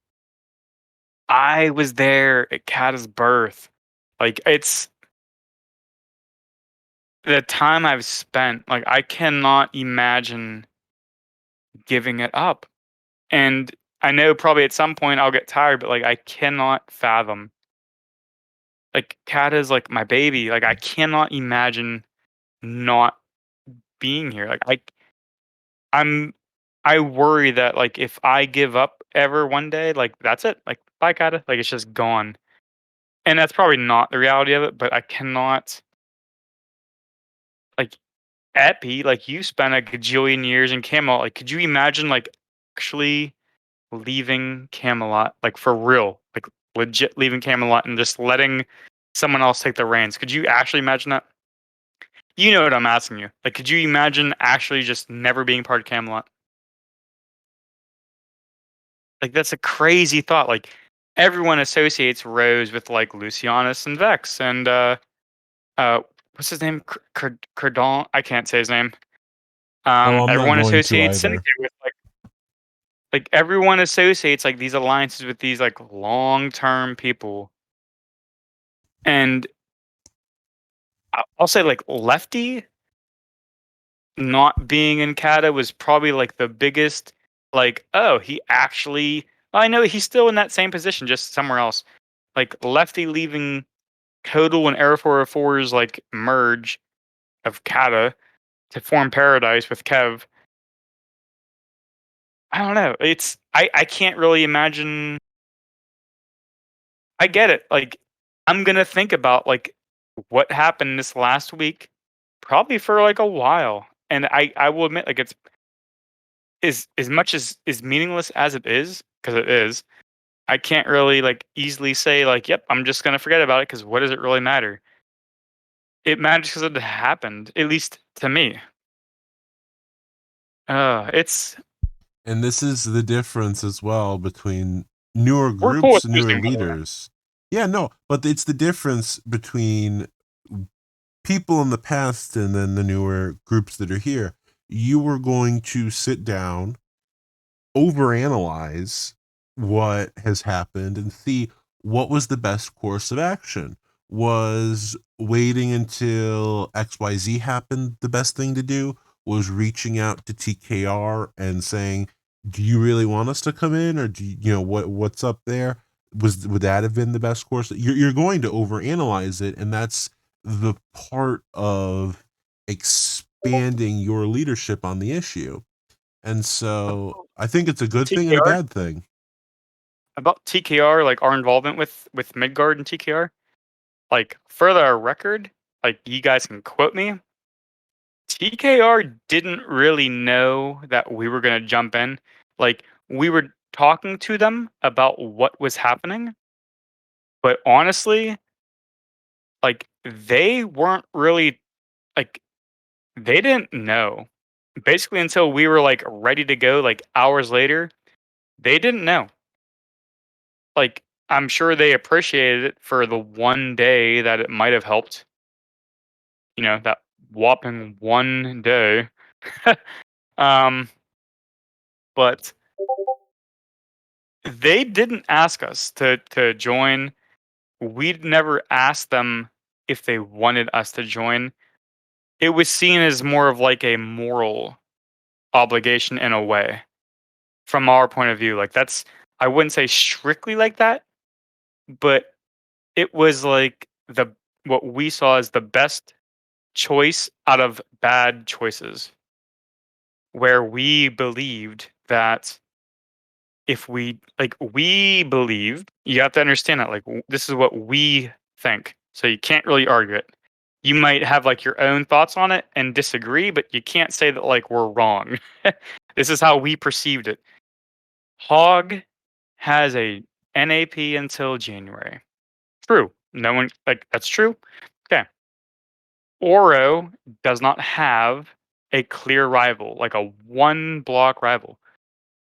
I was there at Kata's birth. Like it's the time I've spent. Like I cannot imagine giving it up. And I know probably at some point I'll get tired, but like I cannot fathom. Like Kata's like my baby. Like I cannot imagine not being here. I'm I worry that like if I give up ever one day, like that's it. Like bye Kata. Like it's just gone. And that's probably not the reality of it, but I cannot like Epi, like you spent a gajillion years in Camelot. Like could you imagine like actually leaving Camelot, like for real, like legit leaving Camelot and just letting someone else take the reins? Could you actually imagine that? You know what I'm asking you. Like, could you imagine actually just never being part of Camelot? Like, that's a crazy thought. Like, everyone associates Rose with like Lucianus and Vex and uh, what's his name? Credon. I can't say his name. Oh, I'm not Everyone going to associates either. Syndicate with like everyone associates like these alliances with these like long term people. And I'll say like Lefty not being in Kata was probably like the biggest like, oh, he actually I know he's still in that same position, just somewhere else. Like Lefty leaving Kodal and Air 404's like merge of Kata to form Paradise with Kev. I don't know. I can't really imagine. I get it. Like I'm gonna think about like what happened this last week, probably for like a while. And I will admit like it's as much as meaningless as it is, because it is, I can't really like easily say like, yep, I'm just gonna forget about it because what does it really matter? It matters because it happened, at least to me. It's And this is the difference as well between newer we're cool with groups and newer losing, by the way. leaders. Yeah, no, but it's the difference between people in the past and then the newer groups that are here. You were going to sit down, overanalyze what has happened, and see what was the best course of action. Was waiting until XYZ happened the best thing to do? Was reaching out to TKR and saying, "Do you really want us to come in, or what's up there?" Would that have been the best course? You're going to overanalyze it, and that's the part of expanding your leadership on the issue. And so I think it's a good thing and a TKR bad thing. about TKR, like our involvement with Midgard and TKR. Like for the record, like you guys can quote me. TKR didn't really know that we were gonna jump in. Like we were talking to them about what was happening, but honestly, like they weren't really like they didn't know. Basically until we were like ready to go like hours later, they didn't know. Like I'm sure they appreciated it for the one day that it might have helped, that whopping one day. Um, but they didn't ask us to join. We'd never asked them if they wanted us to join. It was seen as more of like a moral obligation in a way from our point of view. Like that's I wouldn't say strictly like that, but it was like the what we saw as the best choice out of bad choices where we believed that if we believed you have to understand that this is what we think, so you can't really argue it. You might have like your own thoughts on it and disagree, but you can't say that like we're wrong. This is how we perceived it. Hog has a NAP until January. True. No one like that's true. Okay. Oro does not have a clear rival, like a one block rival.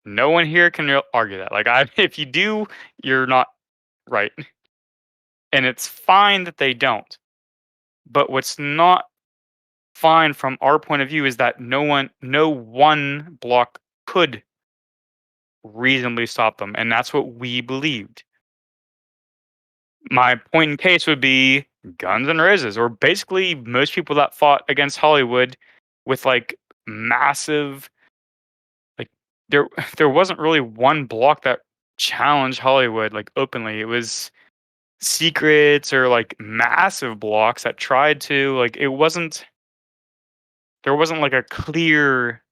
No one here can argue that. Like I if you do, you're not right. And it's fine that they don't. But what's not fine from our point of view is that no one block could reasonably stop them, and that's what we believed. My point in case would be Guns N' Roses, or basically most people that fought against Hollywood with like massive like there there wasn't really one block that challenged Hollywood like openly. It was secrets or like massive blocks that tried to like it wasn't there wasn't like a clear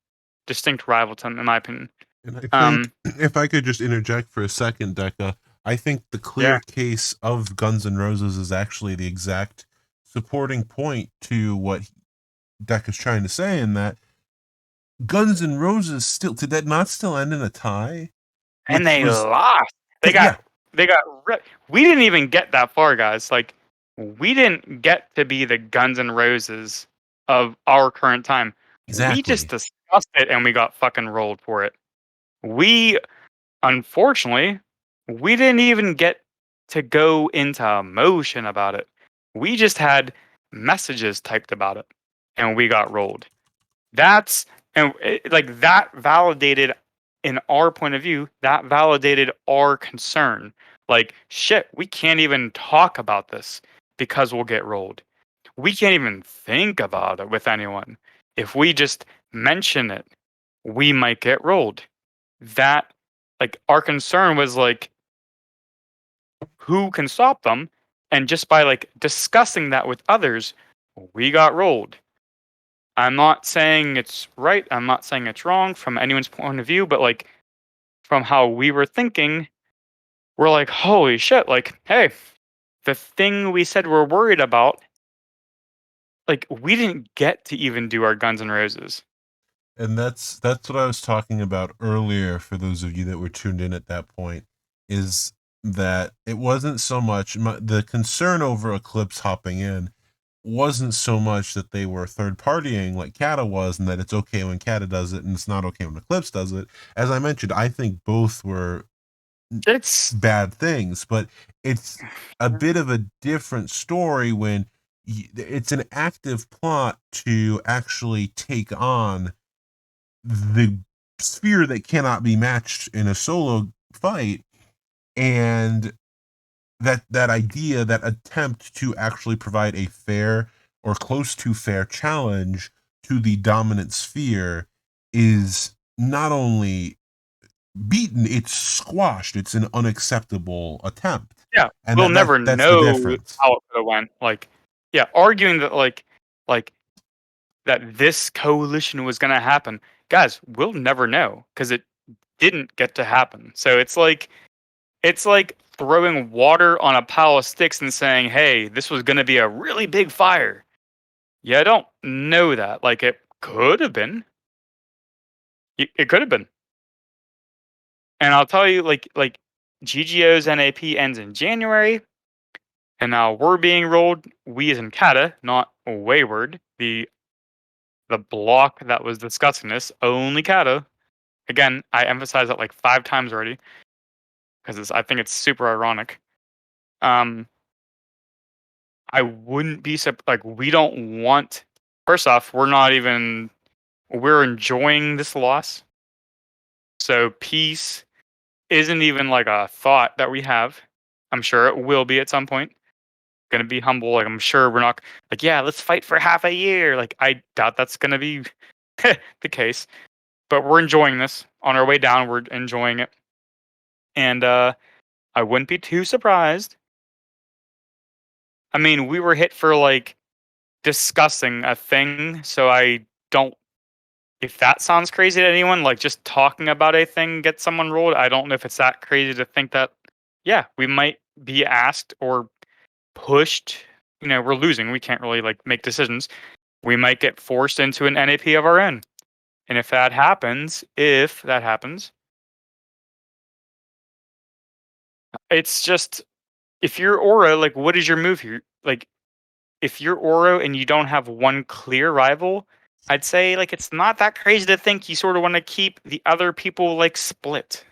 distinct rival to them in my opinion. And I think Um if I could just interject for a second, Decca, I think the clear yeah. case of Guns N' Roses is actually the exact supporting point to what Decca's trying to say, in that Guns N' Roses still did that not still end in a tie, And which they was lost. They got yeah, they got we didn't even get that far, guys. Like we didn't get to be the Guns N' Roses of our current time. We just exactly. discussed it and we got fucking rolled for it. We unfortunately we didn't even get to go into emotion about it. We just had messages typed about it and we got rolled. That's like that validated in our point of view, that validated our concern. Like, shit, we can't even talk about this because we'll get rolled. We can't even think about it with anyone. If we just mention it, we might get rolled. That like our concern was like who can stop them? And just by like discussing that with others, we got rolled. I'm not saying it's right. I'm not saying it's wrong from anyone's point of view, but like from how we were thinking, we're like, holy shit, like, hey, the thing we said we're worried about, like, we didn't get to even do our Guns N' Roses. And that's what I was talking about earlier, for those of you that were tuned in at that point, is that it wasn't so much the concern over Eclipse hopping in wasn't so much that they were third partying like Kata was, and that it's okay when Kata does it and it's not okay when Eclipse does it. As I mentioned, I think both were It's bad things, but it's a bit of a different story when it's an active plot to actually take on the sphere that cannot be matched in a solo fight, and that idea, that attempt to actually provide a fair or close to fair challenge to the dominant sphere is not only beaten, it's squashed. It's an unacceptable attempt, yeah, and we'll that never that's the know difference. how it could have went. Like, yeah, arguing that like that this coalition was gonna happen, guys, we'll never know because it didn't get to happen. So it's like throwing water on a pile of sticks and saying, "Hey, this was going to be a really big fire." Yeah, I don't know that. Like it could have been. It could have been. And I'll tell you, GGO's NAP ends in January, and now we're being rolled. We as in Kata, not Wayward. The block that was discussing this, only Kata. Again, I emphasize that like 5 times already because I think it's super ironic. Um, I wouldn't be like we don't want. First off, we're not even we're enjoying this loss. So peace isn't even like a thought that we have. I'm sure it will be at some point. Gonna be humble. Like I'm sure we're not like, yeah, let's fight for half a year. Like I doubt that's gonna be the case. But we're enjoying this. On our way down, we're enjoying it. And I wouldn't be too surprised. I mean, we were hit for like discussing a thing, so I don't if that sounds crazy to anyone, like just talking about a thing gets someone rolled, I don't know if it's that crazy to think that, yeah, we might be asked or pushed. We're losing. We can't really like make decisions. We might get forced into an NAP of our own. And if that happens, it's just if you're Oro, like what is your move here? Like if you're Oro and you don't have one clear rival, I'd say like it's not that crazy to think you sort of want to keep the other people like split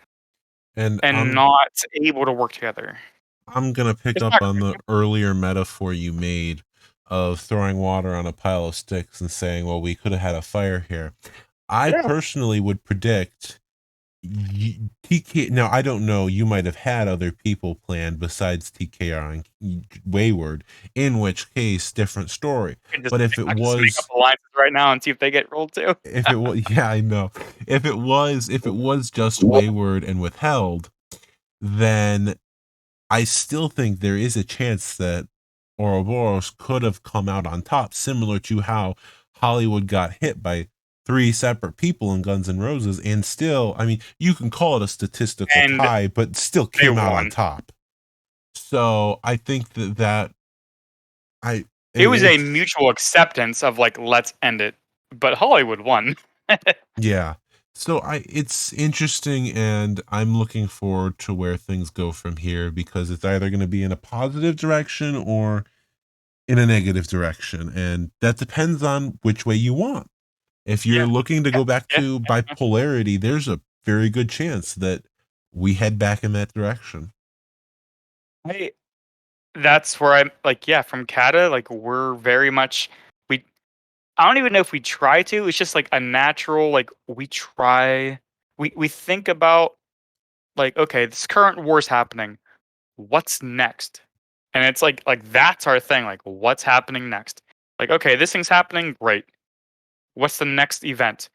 And and not able to work together. I'm gonna pick It's up not on the crazy. earlier metaphor you made of throwing water on a pile of sticks and saying, "Well, we could have had a fire here." I Yeah. personally would predict TK. Now, I don't know. You might have had other people planned besides TKR and Wayward, in which case, different story. But I can just make up alliances right now and see if they get rolled too. if it was, yeah, I know. If it was just Wayward and Withheld, then I still think there is a chance that Ouroboros could have come out on top, similar to how Hollywood got hit by three separate people in Guns N' Roses, and still, I mean, you can call it a statistical And tie, but still they came out on won. top. So I think that I It was a it's mutual acceptance of like, let's end it. But Hollywood won. yeah. So it's interesting, and I'm looking forward to where things go from here because it's either going to be in a positive direction or in a negative direction, and that depends on which way you want. If you're Yeah. looking to Yeah. go back Yeah. to Yeah. bipolarity, there's a very good chance that we head back in that direction. I That's where I'm like, yeah, from Kata, like we're very much we I don't even know if we try to. It's just like a natural like we think about like, okay, this current war's happening. What's next? And it's like that's our thing. Like, what's happening next? Like, okay, this thing's happening, great. What's the next event?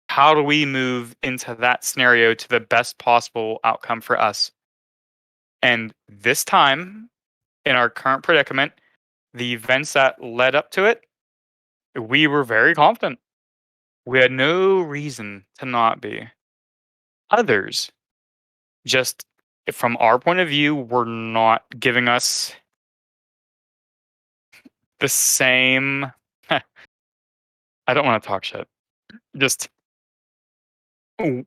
How do we move into that scenario to the best possible outcome for us? And this time, in our current predicament, the events that led up to it, we were very confident. We had no reason to not be. Others, just from our point of view, were not giving us the same. I don't want to talk shit. Just, and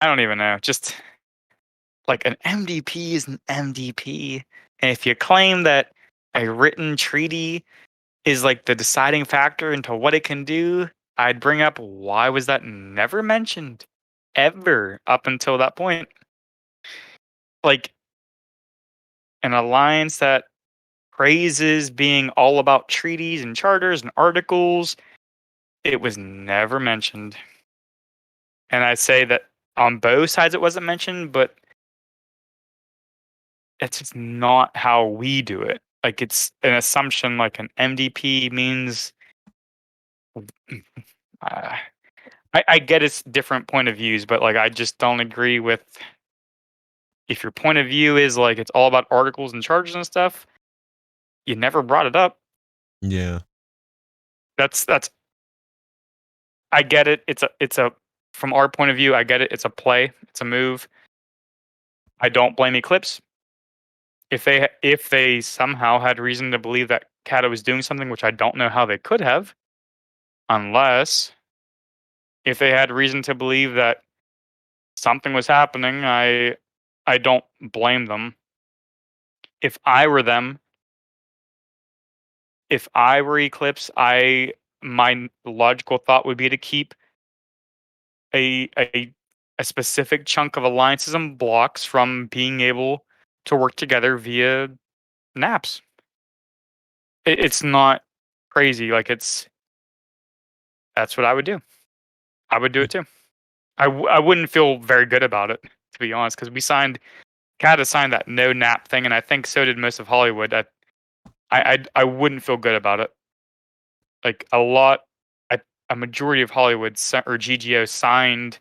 I don't even know. Just like an MDP is an MDP. And if you claim that a written treaty is like the deciding factor into what it can do, I'd bring up why was that never mentioned ever up until that point? Like an alliance that praises being all about treaties and charters and articles, it was never mentioned. And I say that on both sides it wasn't mentioned, but it's just not how we do it. Like it's an assumption like an MDP means uh, I get it's different point of views, but like I just don't agree with if your point of view is like it's all about articles and charges and stuff, you never brought it up. Yeah. That's I get it. It's a from our point of view, I get it. It's a play. It's a move. I don't blame Eclipse. If they somehow had reason to believe that Kata was doing something, which I don't know how they could have, unless if they had reason to believe that something was happening, I don't blame them. If I were them, if I were Eclipse, my logical thought would be to keep a a a specific chunk of alliances and blocks from being able to work together via naps. It's not crazy. Like it's That's what I would do. I would do it too. I wouldn't feel very good about it, to be honest, because we signed kinda signed that no nap thing, and I think so did most of Hollywood. I wouldn't feel good about it. Like, a majority of Hollywood or GGO signed,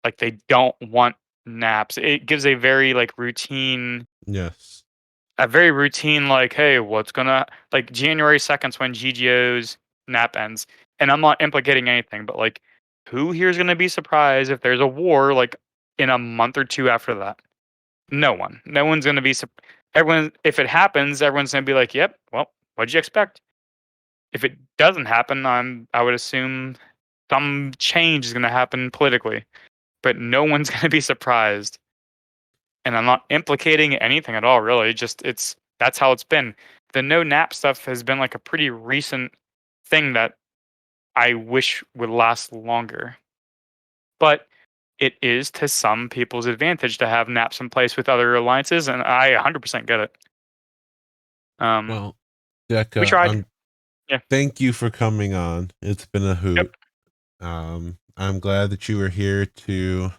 like, they don't want naps. It gives Yes. a very routine, like, "Hey, what's gonna" like, January 2nd's when GGO's nap ends, and I'm not implicating anything, but, like, who here is gonna be surprised if there's a war, like, in a month or 2 after that? No one. No one's gonna be everyone if it happens, everyone's gonna be like, "Yep, well, what'd you expect?" If it doesn't happen, I would assume some change is gonna happen politically, but no one's gonna be surprised, and I'm not implicating anything at all, really, just that's how it's been. The no nap stuff has been, like, a pretty recent thing that I wish would last longer, but it is to some people's advantage to have naps in place with other alliances, and I 100% get it. Um, Well, we Decca, tried. Yeah. thank you for coming on. It's been a Yep. hoot. I'm glad that you were here to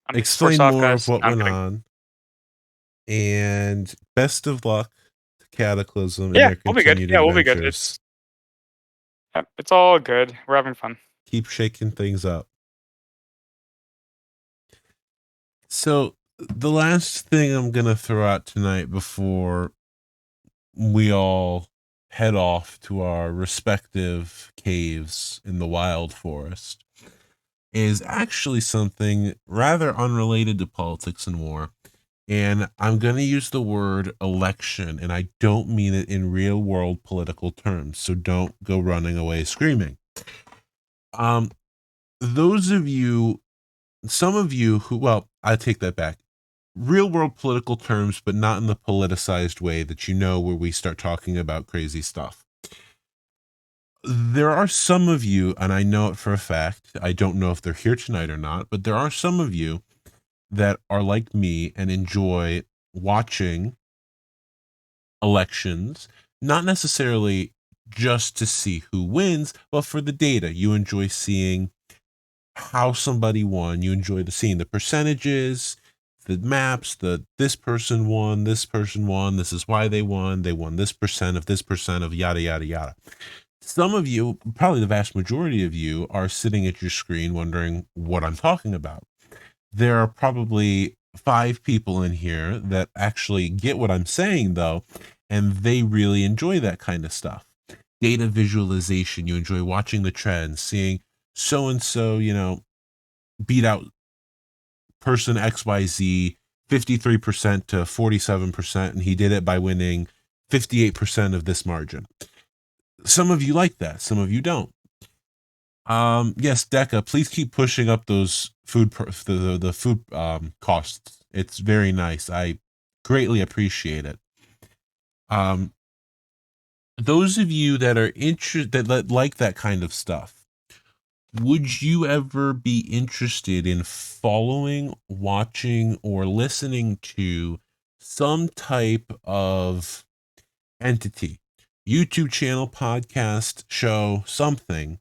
I'm your support explain soft, more of guys. what No, I'm went kidding. on. And best of luck to Cataclysm in Yeah, their we'll be good. continued Yeah, we'll be good. adventures. It's all good. We're having fun. Keep shaking things up. So, the last thing I'm going to throw out tonight before we all head off to our respective caves in the wild forest is actually something rather unrelated to politics and war. And I'm going to use the word election, and I don't mean it in real world political terms. So don't go running away screaming. Um, those of you, some of you who, well, I take that back. Real world political terms, but not in the politicized way that you know, where we start talking about crazy stuff. There are some of you, and I know it for a fact, I don't know if they're here tonight or not, but there are some of you that are like me and enjoy watching elections, not necessarily just to see who wins, but for the data. You enjoy seeing how somebody won. You enjoy seeing the percentages, the maps, the this person won, this person won, this is why they won. They won this percent of yada yada yada. Some of you, probably the vast majority of you, are sitting at your screen wondering what I'm talking about. There are probably 5 people in here that actually get what I'm saying, though, and they really enjoy that kind of stuff. Data visualization, you enjoy watching the trends, seeing so and so, beat out person XYZ 53% to 47%, and he did it by winning 58% of this margin. Some of you like that, some of you don't. Yes, Deca, please keep pushing up those the food costs. It's very nice. I greatly appreciate it. Um, those of you that are interested that like that kind of stuff, would you ever be interested in following, watching, or listening to some type of entity, YouTube channel, podcast, show, something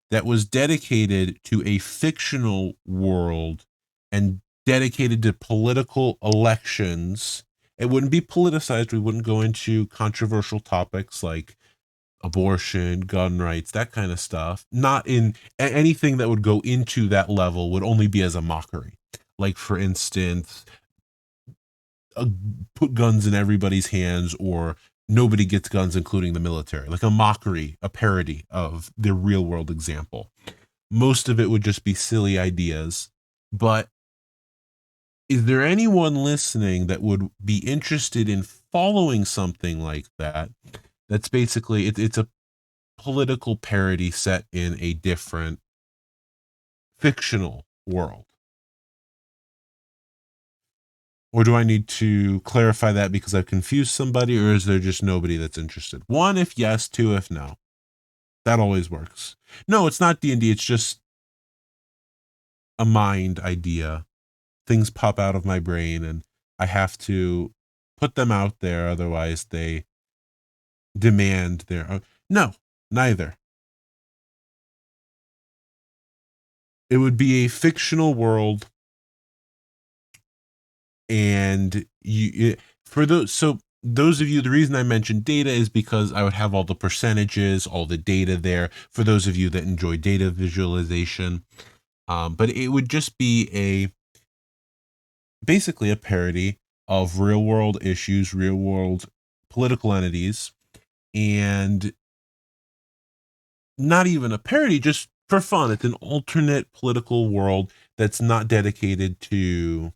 that was dedicated to a fictional world and dedicated to political elections? It wouldn't be politicized. We wouldn't go into controversial topics like abortion, gun rights, that kind of stuff. Not in anything that would go into that level would only be as a mockery. Like, for instance, uh, put guns in everybody's hands, or nobody gets guns, including the military. Like a mockery, a parody of the real world example. Most of it would just be silly ideas. But is there anyone listening that would be interested in following something like that? That's basically it's a political parody set in a different fictional world. Or do I need to clarify that because I've confused somebody, or is there just nobody that's interested? 1 if yes, 2 if no. That always works. No, it's not D&D, it's just a mind idea. Things pop out of my brain and I have to put them out there, otherwise they demand their no, neither. It would be a fictional world, and for those of you, the reason I mentioned data is because I would have all the percentages, all the data there for those of you that enjoy data visualization. But it would just be basically a parody of real world issues, real world political entities, and not even a parody, just for fun. It's an alternate political world that's not dedicated to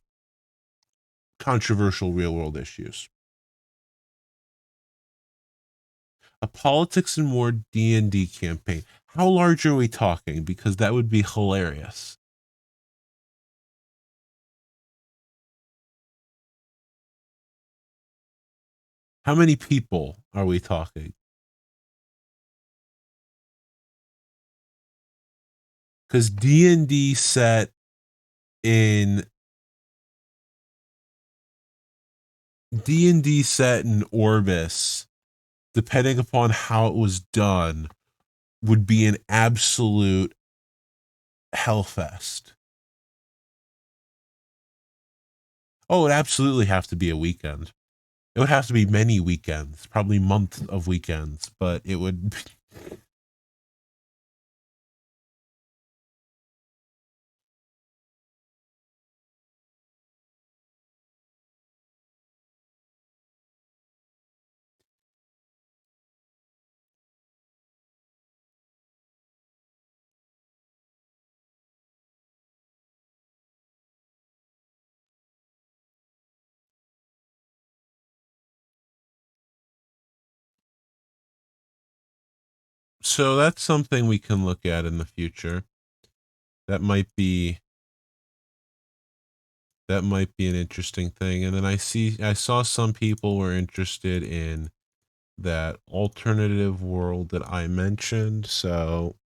controversial real world issues. A politics and more D&D campaign. How large are we talking? Because that would be hilarious. How many people are we talking? Because in D&D set in Orbis, depending upon how it was done, would be an absolute hellfest. Oh, it would absolutely have to be a weekend. It would have to be many weekends, probably months of weekends, but it would. So that's something we can look at in the future. That might be an interesting thing. And then I saw some people were interested in that alternative world that I mentioned. So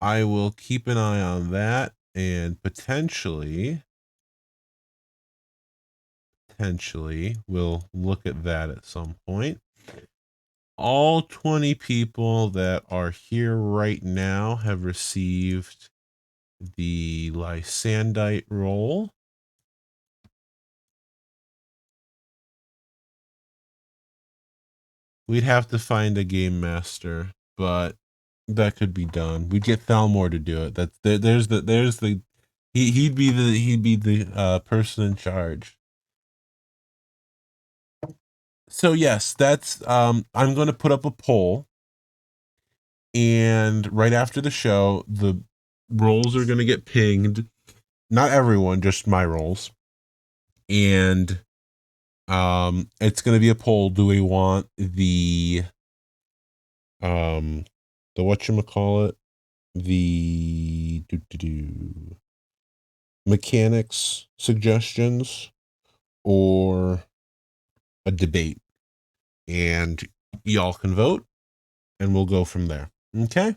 I will keep an eye on that, and potentially we'll look at that at some point. All 20 people that are here right now have received the Lysandite roll. We'd have to find a game master, but that could be done. We'd get Thalmor to do it. There's the he'd be the person in charge. So yes, that's I'm going to put up a poll, and right after the show, the rolls are going to get pinged. Not everyone, just my rolls. And it's going to be a poll. Do we want um the whatchamacallit, the mechanics suggestions, or a debate? And y'all can vote, and we'll go from there. Okay.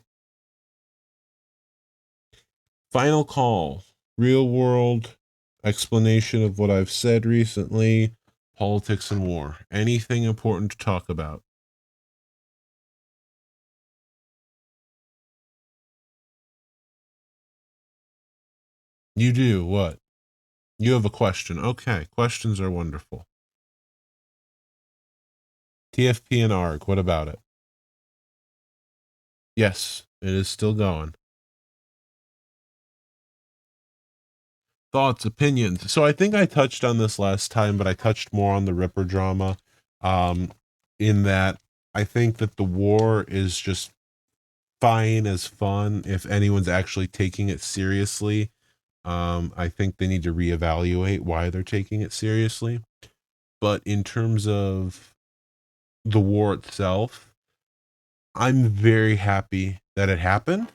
Final call. Real world explanation of what I've said recently. Politics and war. Anything important to talk about? You do what? You have a question. Okay, questions are wonderful. TFP and ARG, what about it? Yes, it is still going. Thoughts, opinions. So I think I touched on this last time, but I touched more on the Ripper drama. Um, in that I think that the war is just fine as fun if anyone's actually taking it seriously. I think they need to reevaluate why they're taking it seriously. But in terms of the war itself, I'm very happy that it happened.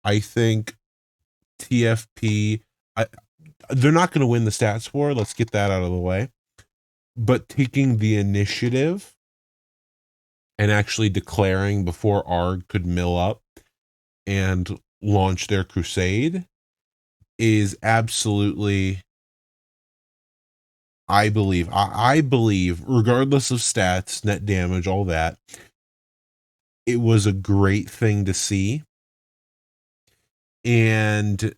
I think TFP, they're not going to win the stats war. Let's get that out of the way. But taking the initiative and actually declaring before ARG could mill up and launch their crusade is absolutely, I believe, regardless of stats, net damage, all that, it was a great thing to see. And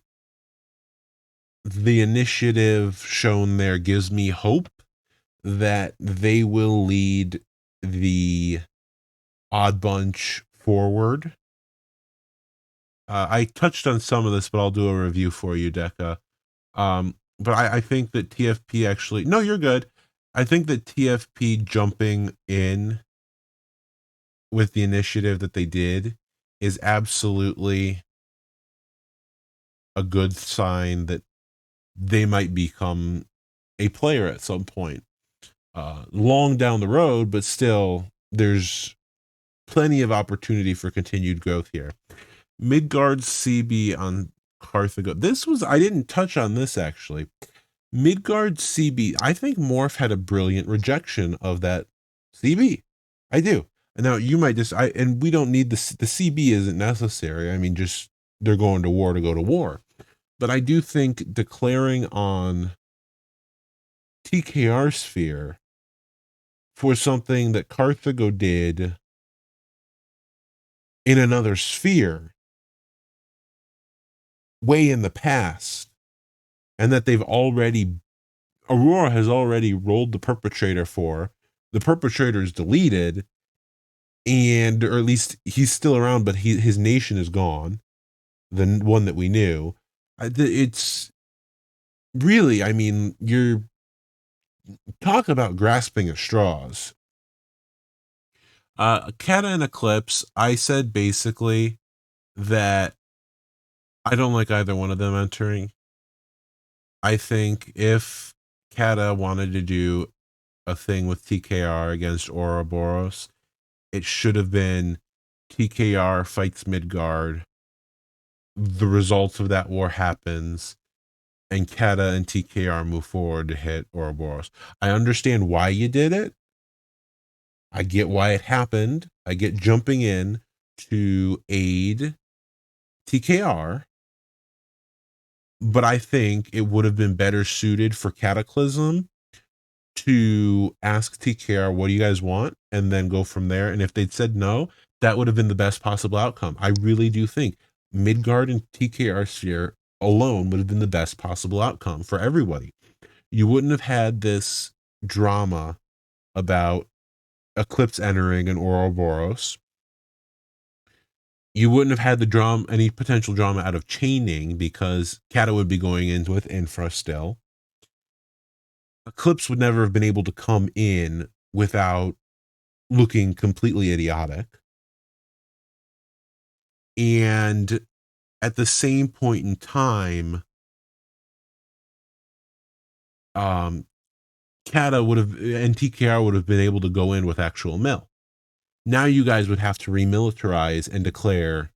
the initiative shown there gives me hope that they will lead the Odd Bunch forward. I touched on some of this, but I'll do a review for you, Deca. But I think that TFP actually, no, you're good. I think that TFP jumping in with the initiative that they did is absolutely a good sign that they might become a player at some point. Long down the road, but still, there's plenty of opportunity for continued growth here. Midgard CB on Carthago. I didn't touch on this actually. Midgard CB, I think Morph had a brilliant rejection of that CB. I do. Now you might and we don't need the CB isn't necessary. I mean, just they're going to war to go to war. But I do think declaring on TKR Sphere for something that Carthago did in another sphere way in the past, and that Aurora has already rolled the perpetrator for. The perpetrator is deleted, or at least he's still around, but his nation is gone. The one that we knew. It's really, I mean, you're talk about grasping at straws. Kata and Eclipse, I said basically that I don't like either one of them entering. I think if Kata wanted to do a thing with TKR against Ouroboros, it should have been TKR fights Midgard. The results of that war happens, and Kata and TKR move forward to hit Ouroboros. I understand why you did it. I get why it happened. I get jumping in to aid TKR, but I think it would have been better suited for Cataclysm to ask TKR, what do you guys want? And then go from there. And if they'd said no, that would have been the best possible outcome. I really do think Midgard and TKR Sphere alone would have been the best possible outcome for everybody. You wouldn't have had this drama about Eclipse entering and Ouroboros. You wouldn't have had any potential drama out of chaining because Kata would be going in with Infra still. Eclipse would never have been able to come in without looking completely idiotic. And at the same point in time, Kata would have and TKR would have been able to go in with actual mill. Now you guys would have to remilitarize and declare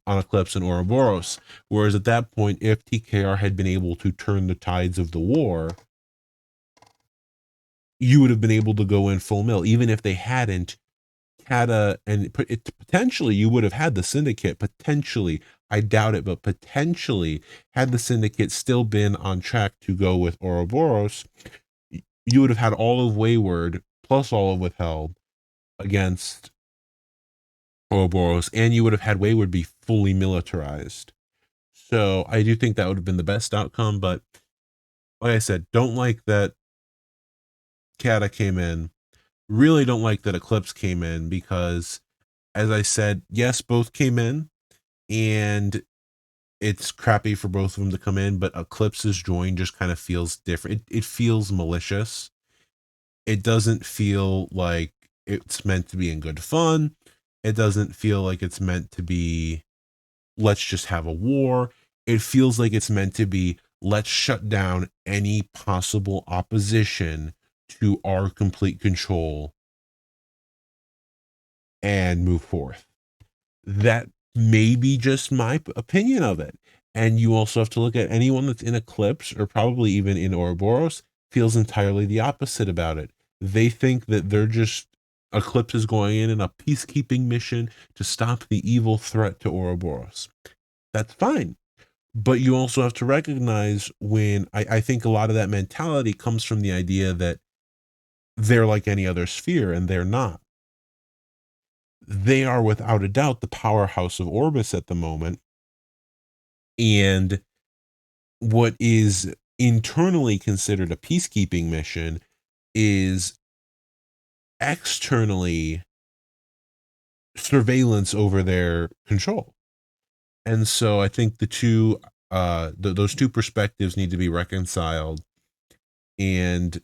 on Eclipse and Ouroboros. Whereas at that point, if TKR had been able to turn the tides of the war, you would have been able to go in full mill. Even if they hadn't, Kata and potentially you would have had the syndicate. Potentially, I doubt it, but potentially, had the syndicate still been on track to go with Ouroboros, you would have had all of Wayward plus all of Withheld against Ouroboros, and you would have had Wayward be fully militarized. So I do think that would have been the best outcome, but like I said, don't like that Kata came in. Really don't like that Eclipse came in because, as I said, yes, both came in, and it's crappy for both of them to come in, but Eclipse's join just kind of feels different. It feels malicious. It doesn't feel like it's meant to be in good fun. It doesn't feel like it's meant to be, let's just have a war. It feels like it's meant to be, let's shut down any possible opposition to our complete control and move forth. That may be just my opinion of it. And you also have to look at anyone that's in Eclipse or probably even in Ouroboros feels entirely the opposite about it. They think that Eclipse is going in a peacekeeping mission to stop the evil threat to Ouroboros. That's fine. But you also have to recognize when I think a lot of that mentality comes from the idea that they're like any other sphere, and they're not. They are without a doubt the powerhouse of Orbis at the moment. And what is internally considered a peacekeeping mission is externally surveillance over their control. And so I think the two those two perspectives need to be reconciled. And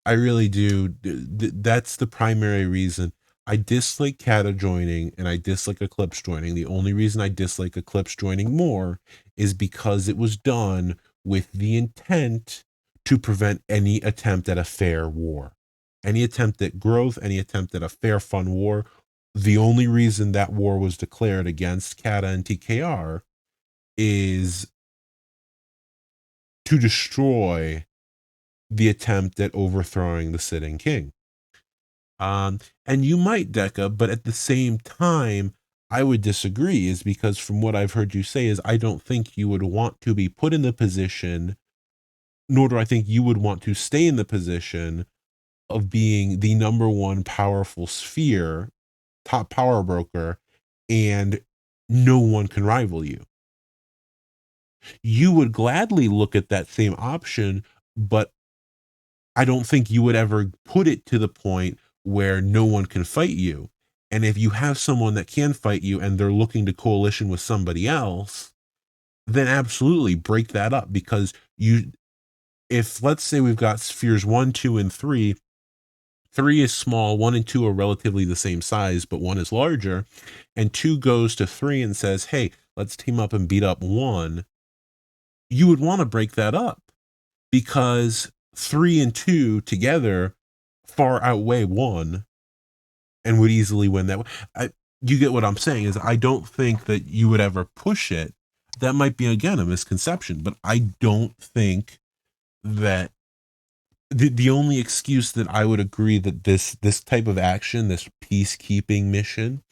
I really do. That's the primary reason I dislike Kata joining and I dislike Eclipse joining. The only reason I dislike Eclipse joining more is because it was done with the intent to prevent any attempt at a fair war, any attempt at growth, any attempt at a fair, fun war. The only reason that war was declared against Kata and TKR is to destroy the attempt at overthrowing the sitting king. And you might, Deca, but at the same time, I would disagree, is because from what I've heard you say, is I don't think you would want to be put in the position, nor do I think you would want to stay in the position of being the number one powerful sphere, top power broker, and no one can rival you. You would gladly look at that same option, but I don't think you would ever put it to the point where no one can fight you. And if you have someone that can fight you and they're looking to coalition with somebody else, then absolutely break that up, because if let's say we've got spheres 1, 2, and 3, 3 is small, 1 and 2 are relatively the same size, but 1 is larger, and 2 goes to 3 and says, hey, let's team up and beat up 1, you would want to break that up, because 3 and 2 together far outweigh 1 and would easily win that. You get what I'm saying, is I don't think that you would ever push it. That might be, again, a misconception, but I don't think that the only excuse that I would agree that this type of action, this peacekeeping mission,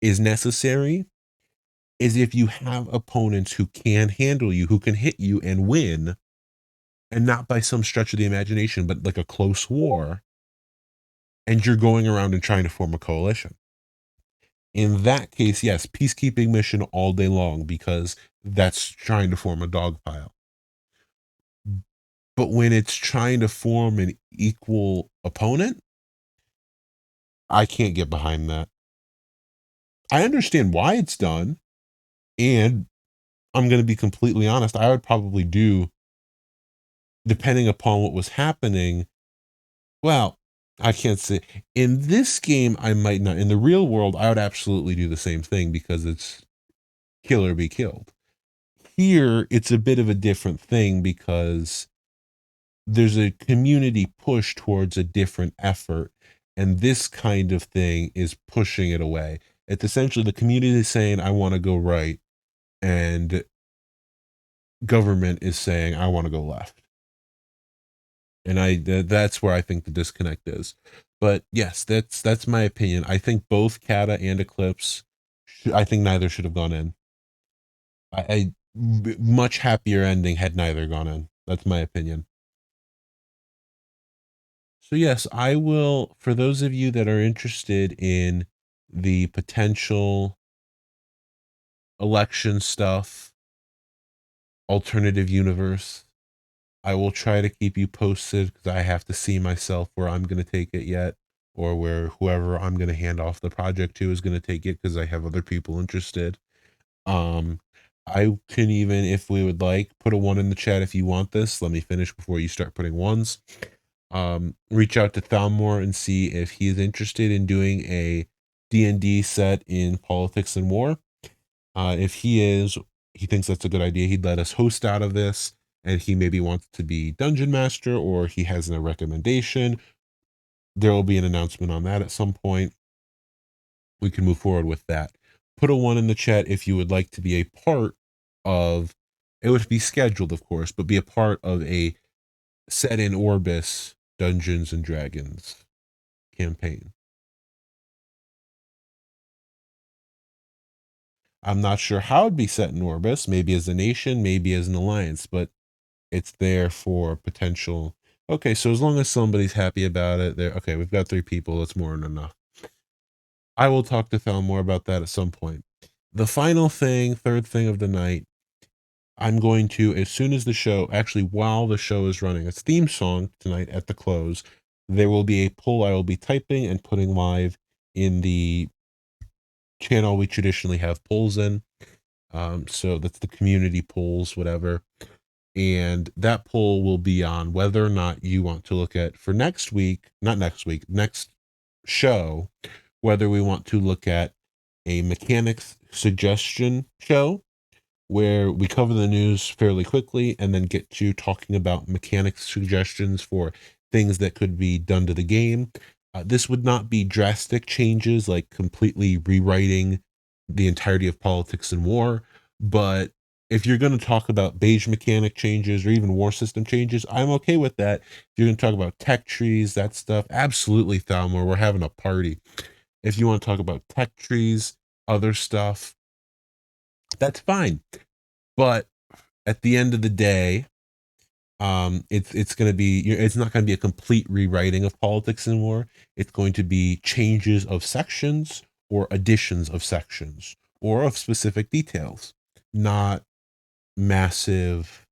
is necessary, is if you have opponents who can handle you, who can hit you and win, and not by some stretch of the imagination, but like a close war, and you're going around and trying to form a coalition. In that case, yes, peacekeeping mission all day long, because that's trying to form a dog pile. But when it's trying to form an equal opponent, I can't get behind that. I understand why it's done, and I'm going to be completely honest, I would probably do, depending upon what was happening. Well, I can't say in this game, I might not. In the real world, I would absolutely do the same thing, because it's kill or be killed. Here, it's a bit of a different thing, because there's a community push towards a different effort, and this kind of thing is pushing it away. It's essentially the community is saying, I want to go right, and government is saying, I want to go left. And that's where I think the disconnect is. But yes, that's my opinion. I think both Kata and Eclipse, I think neither should have gone in. Much happier ending had neither gone in. That's my opinion. So yes, I will, for those of you that are interested in the potential election stuff, alternative universe, I will try to keep you posted, because I have to see myself where I'm going to take it yet, or where whoever I'm going to hand off the project to is going to take it, because I have other people interested. Um, I can even, if we would like, put a 1 in the chat if you want this. Let me finish before you start putting 1s. Reach out to Thalmor and see if he is interested in doing a D&D set in politics and war. If he is, he thinks that's a good idea, he'd let us host out of this, and he maybe wants to be dungeon master, or he has a recommendation. There will be an announcement on that at some point. We can move forward with that. Put a 1 in the chat if you would like to be a part of, it would be scheduled, of course, but be a part of a set in Orbis Dungeons and Dragons campaign. I'm not sure how it'd be set in Orbis, maybe as a nation, maybe as an alliance, but it's there for potential. Okay, so as long as somebody's happy about it, there. Okay, we've got 3 people. That's more than enough. I will talk to Thal more about that at some point. The final thing, third thing of the night, I'm going to, as soon as the show, actually, while the show is running, its theme song tonight at the close, there will be a poll I will be typing and putting live in the channel we traditionally have polls in. So that's the community polls, whatever. And that poll will be on whether or not you want to look at for next week, not next week, next show, whether we want to look at a mechanics suggestion show where we cover the news fairly quickly and then get to talking about mechanics suggestions for things that could be done to the game. This would not be drastic changes like completely rewriting the entirety of politics and war, but if you're going to talk about beige mechanic changes or even war system changes, I'm okay with that. If you're going to talk about tech trees, that stuff, absolutely, Thalmor, we're having a party. If you want to talk about tech trees, other stuff, that's fine. But at the end of the day, it's going to be, it's not going to be a complete rewriting of politics and war. It's going to be changes of sections or additions of sections or of specific details, not massive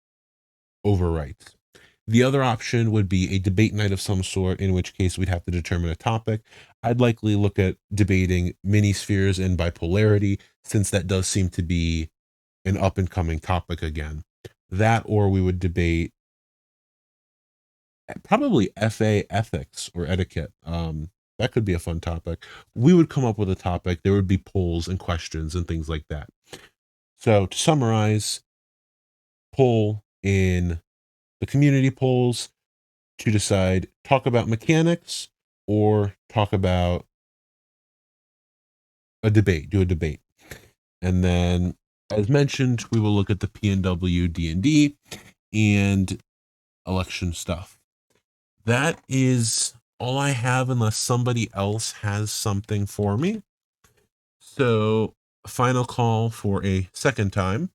overwrites. The other option would be a debate night of some sort, in which case we'd have to determine a topic. I'd likely look at debating mini spheres and bipolarity, since that does seem to be an up and coming topic again. That, or we would debate probably FA ethics or etiquette. That could be a fun topic. We would come up with a topic. There would be polls and questions and things like that. So to summarize, poll in the community polls to decide talk about mechanics or talk about a debate, do a debate. And then as mentioned, we will look at the PNW D&D and election stuff. That is all I have unless somebody else has something for me. So, final call for a second time.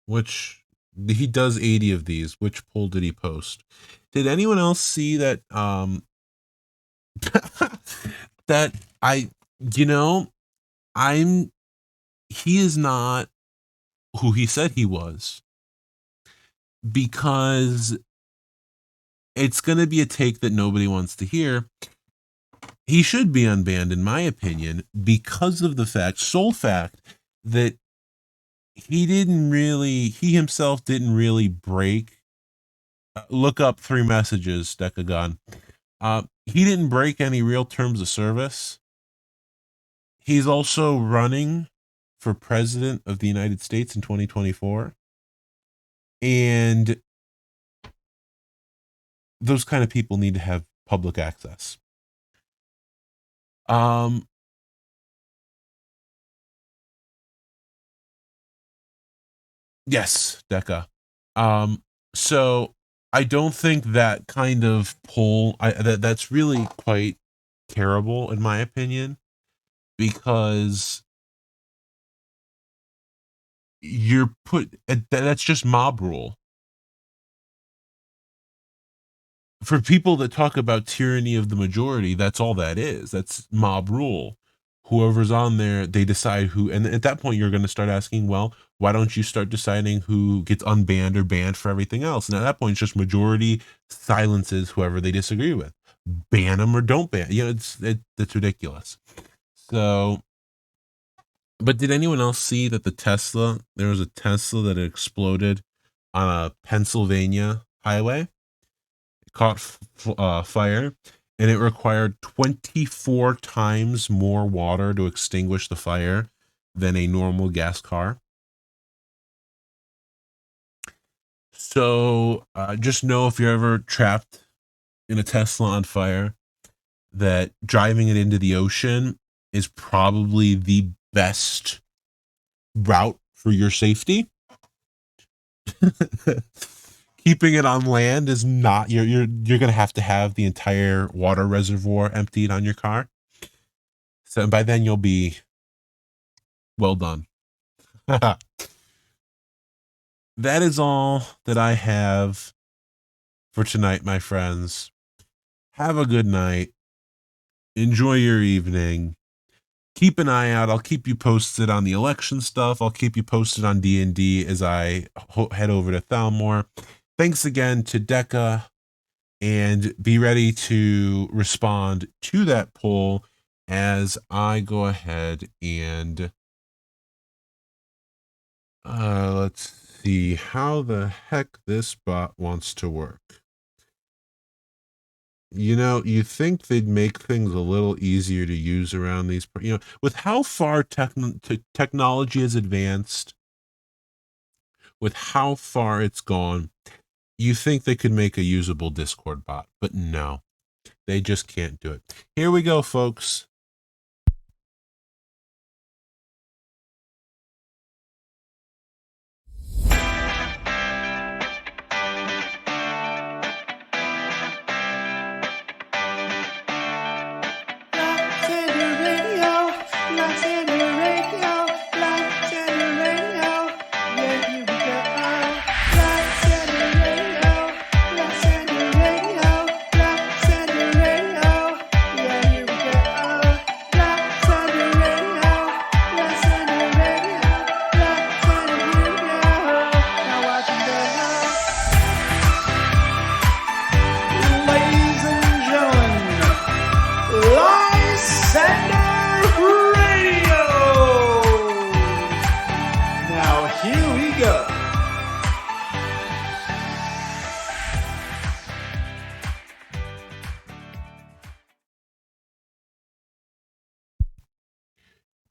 Which he does 80 of these. Which poll did he post? Did anyone else see that that I you know, I'm he is not who he said he was, because it's going to be a take that nobody wants to hear. He should be unbanned, in my opinion, because of the sole fact that he himself didn't really break. Look up 3 messages, Decagon. He didn't break any real terms of service. He's also running for president of the United States in 2024. And those kind of people need to have public access. Yes, Deca. So I don't think that kind of poll that's really quite terrible in my opinion, because that's just mob rule. For people that talk about tyranny of the majority, that's all that is. That's mob rule. Whoever's on there, they decide who, and at that point, you're going to start asking, well, why don't you start deciding who gets unbanned or banned for everything else? And at that point, it's just majority silences whoever they disagree with. Ban them or don't ban. It's ridiculous. So, but did anyone else see that there was a Tesla that exploded on a Pennsylvania highway? Caught fire, and it required 24 times more water to extinguish the fire than a normal gas car. So just know, if you're ever trapped in a Tesla on fire, that driving it into the ocean is probably the best route for your safety. Keeping it on land is not. You're gonna have to have the entire water reservoir emptied on your car. So by then you'll be well done. That is all that I have for tonight, my friends. Have a good night. Enjoy your evening. Keep an eye out. I'll keep you posted on the election stuff. I'll keep you posted on D&D as I head over to Thalmor. Thanks again to Decca, and be ready to respond to that poll as I go ahead and let's see how the heck this bot wants to work. You know, you think they'd make things a little easier to use around these, with how far technology has advanced, with how far it's gone, you think they could make a usable Discord bot, but no, they just can't do it. Here we go, folks.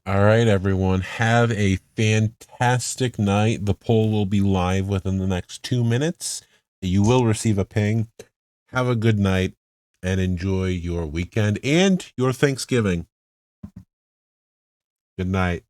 All right, everyone. Have a fantastic night. The poll will be live within the next 2 minutes. You will receive a ping. Have a good night and enjoy your weekend and your Thanksgiving. Good night.